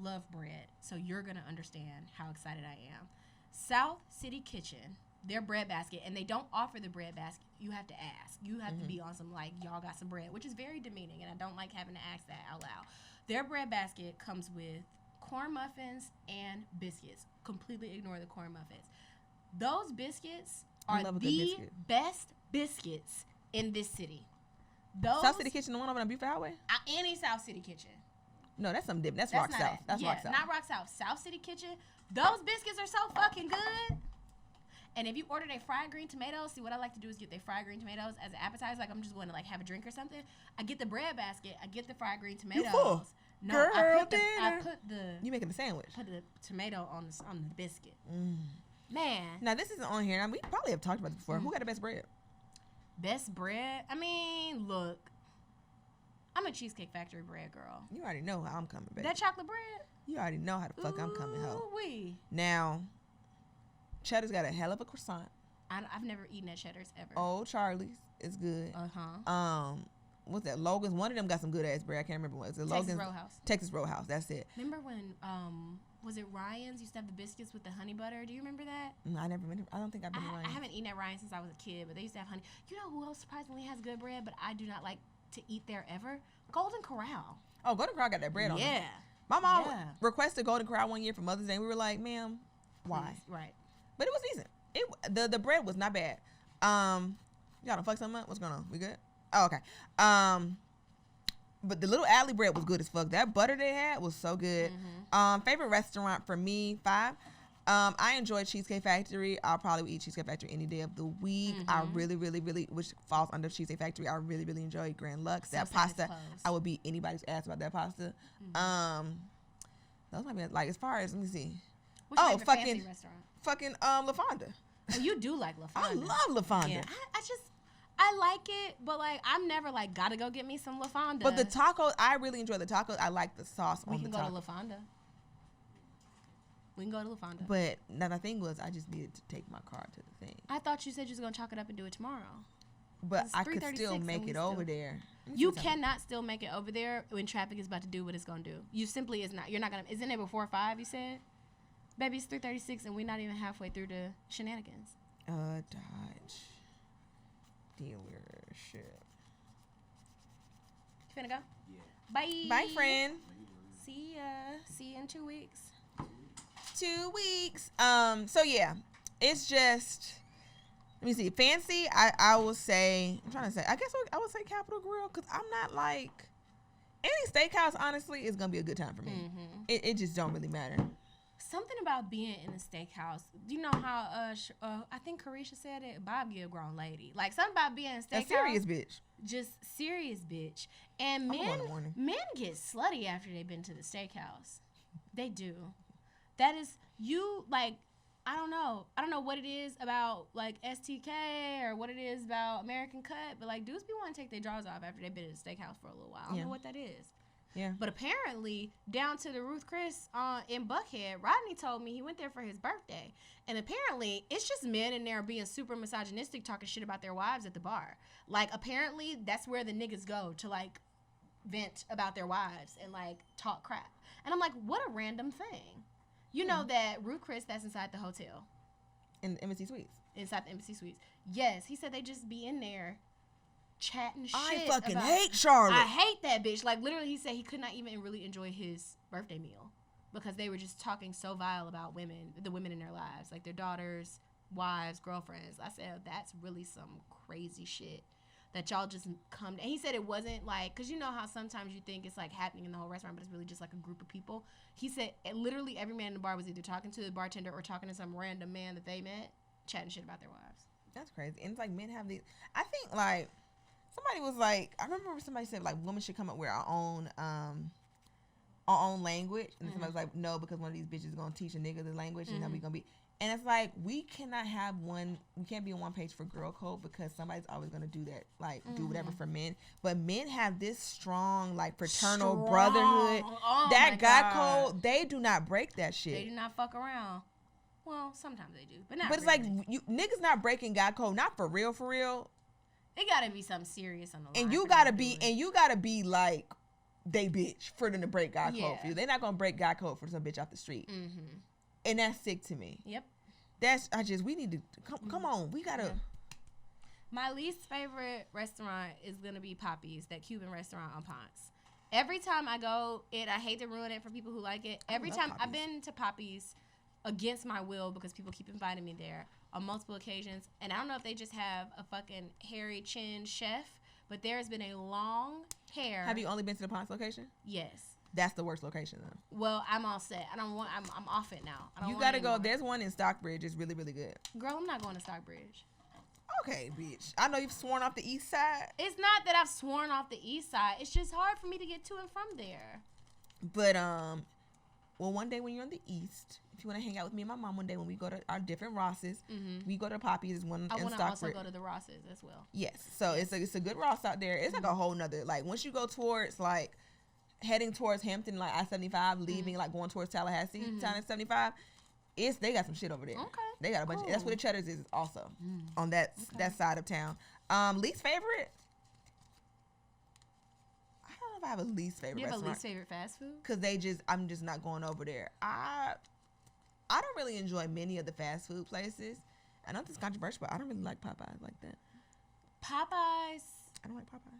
love bread, so you're going to understand how excited I am. South City Kitchen, their bread basket, and they don't offer the bread basket. You have to ask. You have to be on some, like, y'all got some bread, which is very demeaning, and I don't like having to ask that out loud. Their bread basket comes with corn muffins and biscuits. Completely ignore the corn muffins. Those biscuits I are love a good the biscuit. best biscuits in this city. Those, South City Kitchen, the one over on Buford Highway? any South City Kitchen. No, that's something different. That's Rock not South. it. That's yeah, Rock South. not Rock South. South City Kitchen. Those biscuits are so fucking good. And if you order their fried green tomatoes, see, what I like to do is get their fried green tomatoes as an appetizer. Like I'm just going to like have a drink or something. I get the bread basket. I get the fried green tomatoes. full. No, Girl, I dinner. put the You making a sandwich? put the tomato on the biscuit. Man, Now this isn't on here. Now, we probably have talked about this before. Who got the best bread? best bread. I mean, look, I'm a Cheesecake Factory bread girl. You already know how I'm coming, baby. That chocolate bread. You already know how the fuck I'm coming, ho. Ooh-wee. Now, Cheddar's got a hell of a croissant. I've never eaten at Cheddar's ever. Old Charlie's is good. Uh-huh. what's that? Logan's. One of them got some good ass bread. I can't remember what. Is it Texas Logan's? Roadhouse. Texas Roadhouse. That's it. Remember when was it Ryan's used to have the biscuits with the honey butter? Do you remember that? I never been. I don't think I've been I around. haven't eaten at Ryan's since I was a kid, but they used to have honey. You know who else surprisingly has good bread, but I do not like to eat there ever? Golden Corral. Oh, Golden Corral got that bread on it. Yeah. My mom Yeah. requested Golden Corral one year for Mother's Day. We were like, ma'am, why? Please. Right. But it was decent. The bread was not bad. Y'all done fuck something up? What's going on? We good? Oh, okay. But the little alley bread was good as fuck. That butter they had was so good. Favorite restaurant for me, 5. I enjoy Cheesecake Factory. I'll probably eat Cheesecake Factory any day of the week. I really, really, really, which falls under Cheesecake Factory. I really, really enjoy Grand Lux. That pasta, I would beat anybody's ass about that pasta. Those might be like, as far as, let me see. What's your favorite fancy restaurant? Fucking La Fonda. Oh, you do like La I Fonda. love La Fonda. Yeah, I like it, but like I'm never like gotta go get me some La Fonda. But the tacos, I really enjoy the tacos. I like the sauce we on can the go to taco. La Fonda. We can go to La Fonda. But now the thing was, I just needed to take my car to the thing. I thought you said you was gonna chalk it up and do it tomorrow. But It's I could 3:36 still and make we it still- over there. Let me see You what time cannot still make it over there when traffic is about to do what it's gonna do. You simply is not. You're not gonna. Isn't it before 5? You said, baby, it's 3:36 and we're not even halfway through the shenanigans. Dodge dealership. You finna go? Yeah. Bye. Bye, friend. See ya. See you in 2 weeks. 2 weeks. So yeah, it's just. Let me see. Fancy. I will say. I'm trying to say. I guess I would say Capitol Grill because I'm not like any steakhouse. Honestly, is gonna be a good time for me. It just don't really matter. Something about being in a steakhouse. You know how I think Carisha said it. Bob give grown lady. Like something about being in a steakhouse. A serious bitch. Just serious bitch. And I'm going in the morning. men get slutty after they've been to the steakhouse. They do. That is you like. I don't know what it is about like STK or what it is about American Cut, but like dudes be wanting to take their drawers off after they've been at a steakhouse for a little while. I don't know what that is. Yeah. But apparently, down to the Ruth Chris in Buckhead, Rodney told me he went there for his birthday. And apparently, it's just men in there being super misogynistic, talking shit about their wives at the bar. Like, apparently, that's where the niggas go to, like, vent about their wives and, like, talk crap. And I'm like, what a random thing. You know that Ruth Chris, that's inside the hotel. In the Embassy Suites. Inside the Embassy Suites. Yes, he said they just be in there chatting shit. I fucking about, hate Charlotte. I hate that bitch. Like, literally, he said he could not even really enjoy his birthday meal because they were just talking so vile about women, the women in their lives, like their daughters, wives, girlfriends. I said, that's really some crazy shit that y'all just come. And he said it wasn't like, because you know how sometimes you think it's like happening in the whole restaurant, but it's really just like a group of people. He said literally every man in the bar was either talking to the bartender or talking to some random man that they met, chatting shit about their wives. That's crazy. And it's like men have these. I think like somebody was like, I remember somebody said like women should come up with our own language, and somebody was like, no, because one of these bitches is gonna teach a nigga the language, and then we gonna be. And it's like we cannot have one. We can't be on one page for girl code because somebody's always gonna do that, like do whatever for men. But men have this strong like fraternal brotherhood. Oh that my God God. code, they do not break that shit. They do not fuck around. Well, sometimes they do, but not. But it's really. like you niggas not breaking God code, not for real, for real. It gotta be something serious on the line. And you for gotta them to be, do it. and you gotta be like, they bitch for them to break God code Yeah. for you. They're not gonna break God code for some bitch off the street, and that's sick to me. Yep. We need to come on. We gotta. Yeah. My least favorite restaurant is gonna be Poppy's, that Cuban restaurant on Ponce. Every time I go, I hate to ruin it for people who like it. Every love time Poppy's. I've been to Poppy's against my will because people keep inviting me there on multiple occasions, and I don't know if they just have a fucking hairy chin chef, but there has been a long hair. Have you only been to the Ponce location? Yes. That's the worst location though. Well, I'm all set. I don't want. I'm off it now. I don't You want gotta it go. anymore. There's one in Stockbridge. It's really, really good. Girl, I'm not going to Stockbridge. Okay, bitch. I know you've sworn off the east side, It's not that I've sworn off the east side. It's just hard for me to get to and from there. but well, one day when you're on the east, if you want to hang out with me and my mom, one day when we go to our different Rosses, we go to Poppy's. There's one I in want to also Stockbridge. go to the Rosses as well. Yes, so it's a good Ross out there. It's like a whole nother, like once you go towards like heading towards Hampton, like I-75, leaving like going towards Tallahassee, town at 75. They got some shit over there. Okay, They got a bunch. That's cool. where the Cheddar's is also on that side of town. Least favorite. if I have a least favorite You have a restaurant. least favorite fast food? Because I'm just not going over there. I don't really enjoy many of the fast food places. I know this is controversial, but I don't really like Popeyes like that. Popeyes. I don't like Popeyes.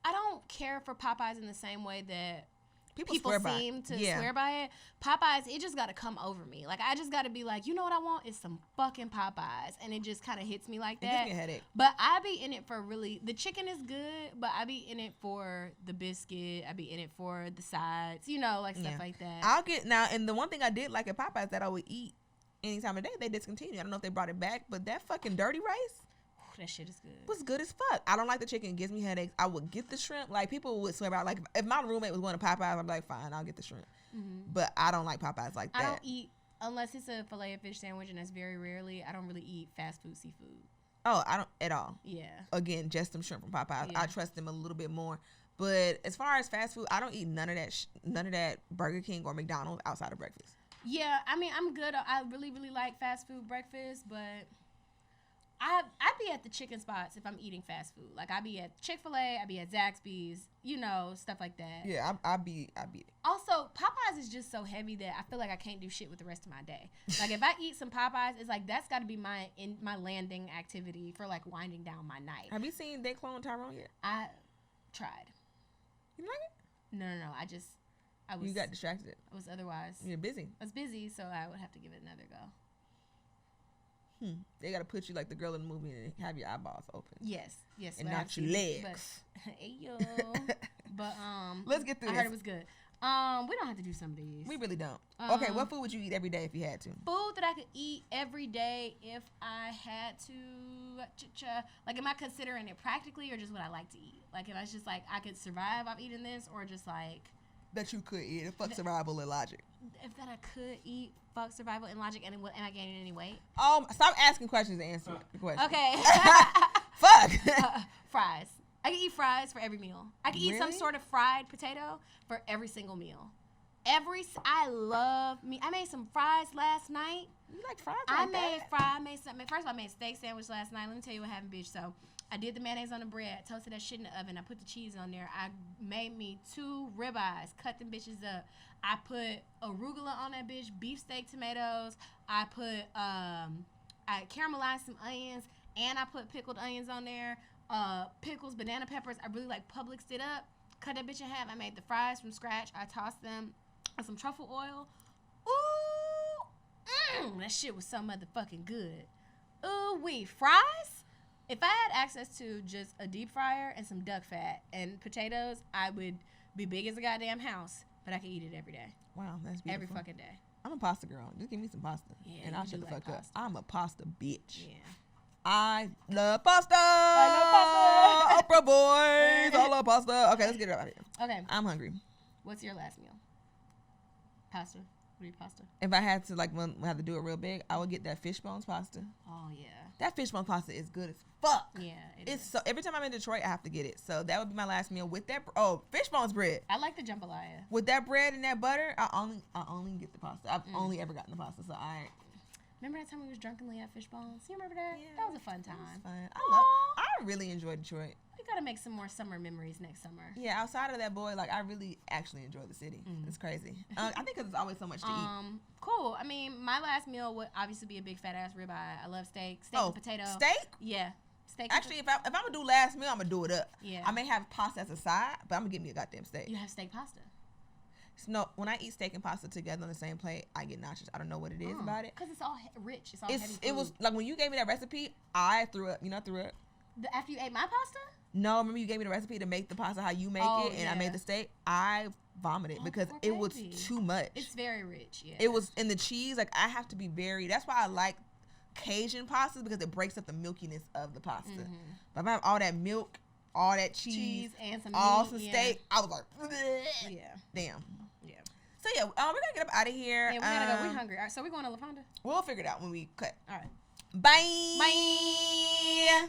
I don't care for Popeyes in the same way that people swear by it. seem to Yeah. swear by it. Popeyes, it just got to come over me. Like, I just got to be like, you know what I want? It's some fucking Popeyes. And it just kind of hits me like It that. gives me a headache. But I be in it for really, the chicken is good, but I be in it for the biscuit. I be in it for the sides, you know, like stuff Yeah. like that. I'll get now, and the one thing I did like at Popeyes that I would eat any time of day, they discontinued. I don't know if they brought it back, but that fucking dirty rice That shit is good. was good as fuck. I don't like the chicken; it gives me headaches. I would get the shrimp. Like people would swear by. Like if my roommate was going to Popeyes, I'd be like, fine, I'll get the shrimp. But I don't like Popeyes like that. I don't eat, unless it's a filet of fish sandwich, and that's very rarely. I don't really eat fast food seafood. Oh, I don't at all. Yeah. Again, just some shrimp from Popeyes. Yeah. I trust them a little bit more. But as far as fast food, I don't eat none of that Burger King or McDonald's outside of breakfast. Yeah, I mean, I'm good. I really, really like fast food breakfast, but I be at the chicken spots if I'm eating fast food. Like, I be at Chick-fil-A, I be at Zaxby's, you know, stuff like that. Yeah, I be. Also, Popeyes is just so heavy that I feel like I can't do shit with the rest of my day. Like, if I eat some Popeyes, it's like that's got to be my landing activity for, like, winding down my night. Have you seen They Clone Tyrone yet? I tried. You like it? No. I was. You got distracted. I was otherwise. You're busy. I was busy, so I would have to give it another go. They gotta put you like the girl in the movie and have your eyeballs open. Yes, And but not I've your seen it, legs. But, hey yo, but Let's get through I this. heard it was good. We don't have to do some of these. We really don't. Okay, Um, what food would you eat every day if you had to? Food that I could eat every day if I had to. Like, am I considering it practically or just what I like to eat? Like, if I was just like I could survive off eating this, or just like That you could eat. Fuck survival and logic. if that I could eat. Fuck survival and logic, and am I gaining any weight? Stop asking questions and answer the question. Okay. Fuck. Fries. I can eat fries for every meal. I can eat some Really? sort of fried potato for every single meal. I love me. I made some fries last night. You like fries? I like made that? first of all, I made steak sandwich last night. Let me tell you what happened, bitch. So I did the mayonnaise on the bread, toasted that shit in the oven. I put the cheese on there. I made me 2 ribeyes, cut them bitches up. I put arugula on that bitch, beef steak tomatoes. I put I caramelized some onions, and I put pickled onions on there. Pickles, banana peppers. I really like Publixed it up. Cut that bitch in half. I made the fries from scratch. I tossed them in some truffle oil. Ooh, that shit was so motherfucking good. Ooh, fries? If I had access to just a deep fryer and some duck fat and potatoes, I would be big as a goddamn house. But I can eat it every day. Wow, that's beautiful. Every fucking day. I'm a pasta girl. Just give me some pasta. Yeah, and you I'll do shut the like fuck up. pasta. I'm a pasta bitch. Yeah. I love pasta. I love pasta. Oprah boys. I love pasta. Okay, let's get it out of here. Okay. I'm hungry. What's your last meal? Pasta. What do you pasta? If I had to, when I have to do it real big, I would get that fish bones pasta. Oh, yeah. That fish bone pasta is good as fuck. Yeah, It's so every time I'm in Detroit, I have to get it. So that would be my last meal with that. Fish bones bread. I like the jambalaya. With that bread and that butter, I only get the pasta. I've only ever gotten the pasta. So I Remember that time we was drunkenly at Fish Bones? You remember that? Yeah, That was a fun time. It's fun. Aw. I really enjoy Detroit. We gotta make some more summer memories next summer. Yeah, outside of that, boy, I really actually enjoy the city. It's crazy. I think because there's always so much to eat. Cool. I mean, my last meal would obviously be a big fat ass ribeye. I love steak and potato. Steak? Yeah, steak. Actually, if I'm gonna do last meal, I'm gonna do it up. Yeah. I may have pasta as a side, but I'm gonna give me a goddamn steak. You have steak pasta. No, when I eat steak and pasta together on the same plate, I get nauseous. I don't know what it is about it. Cause it's all rich. It's all heavy food. It was like when you gave me that recipe, I threw up. You know, I threw up. After you ate my pasta. No, remember you gave me the recipe to make the pasta how you make Oh, it, and I yeah. made the steak. I vomited because poor it was baby. too much. It's very rich. Yeah. It was in the cheese. I have to be very. That's why I like Cajun pastas because it breaks up the milkiness of the pasta. But if I have all that milk, all that cheese and some all meat, some yeah. steak, I was like, bleh. Yeah. Damn. Yeah. So yeah, we're gonna get up out of here. Yeah, we gotta go. We're hungry. All right, so we're going to La Fonda. We'll figure it out when we cut. All right. Bye. Bye.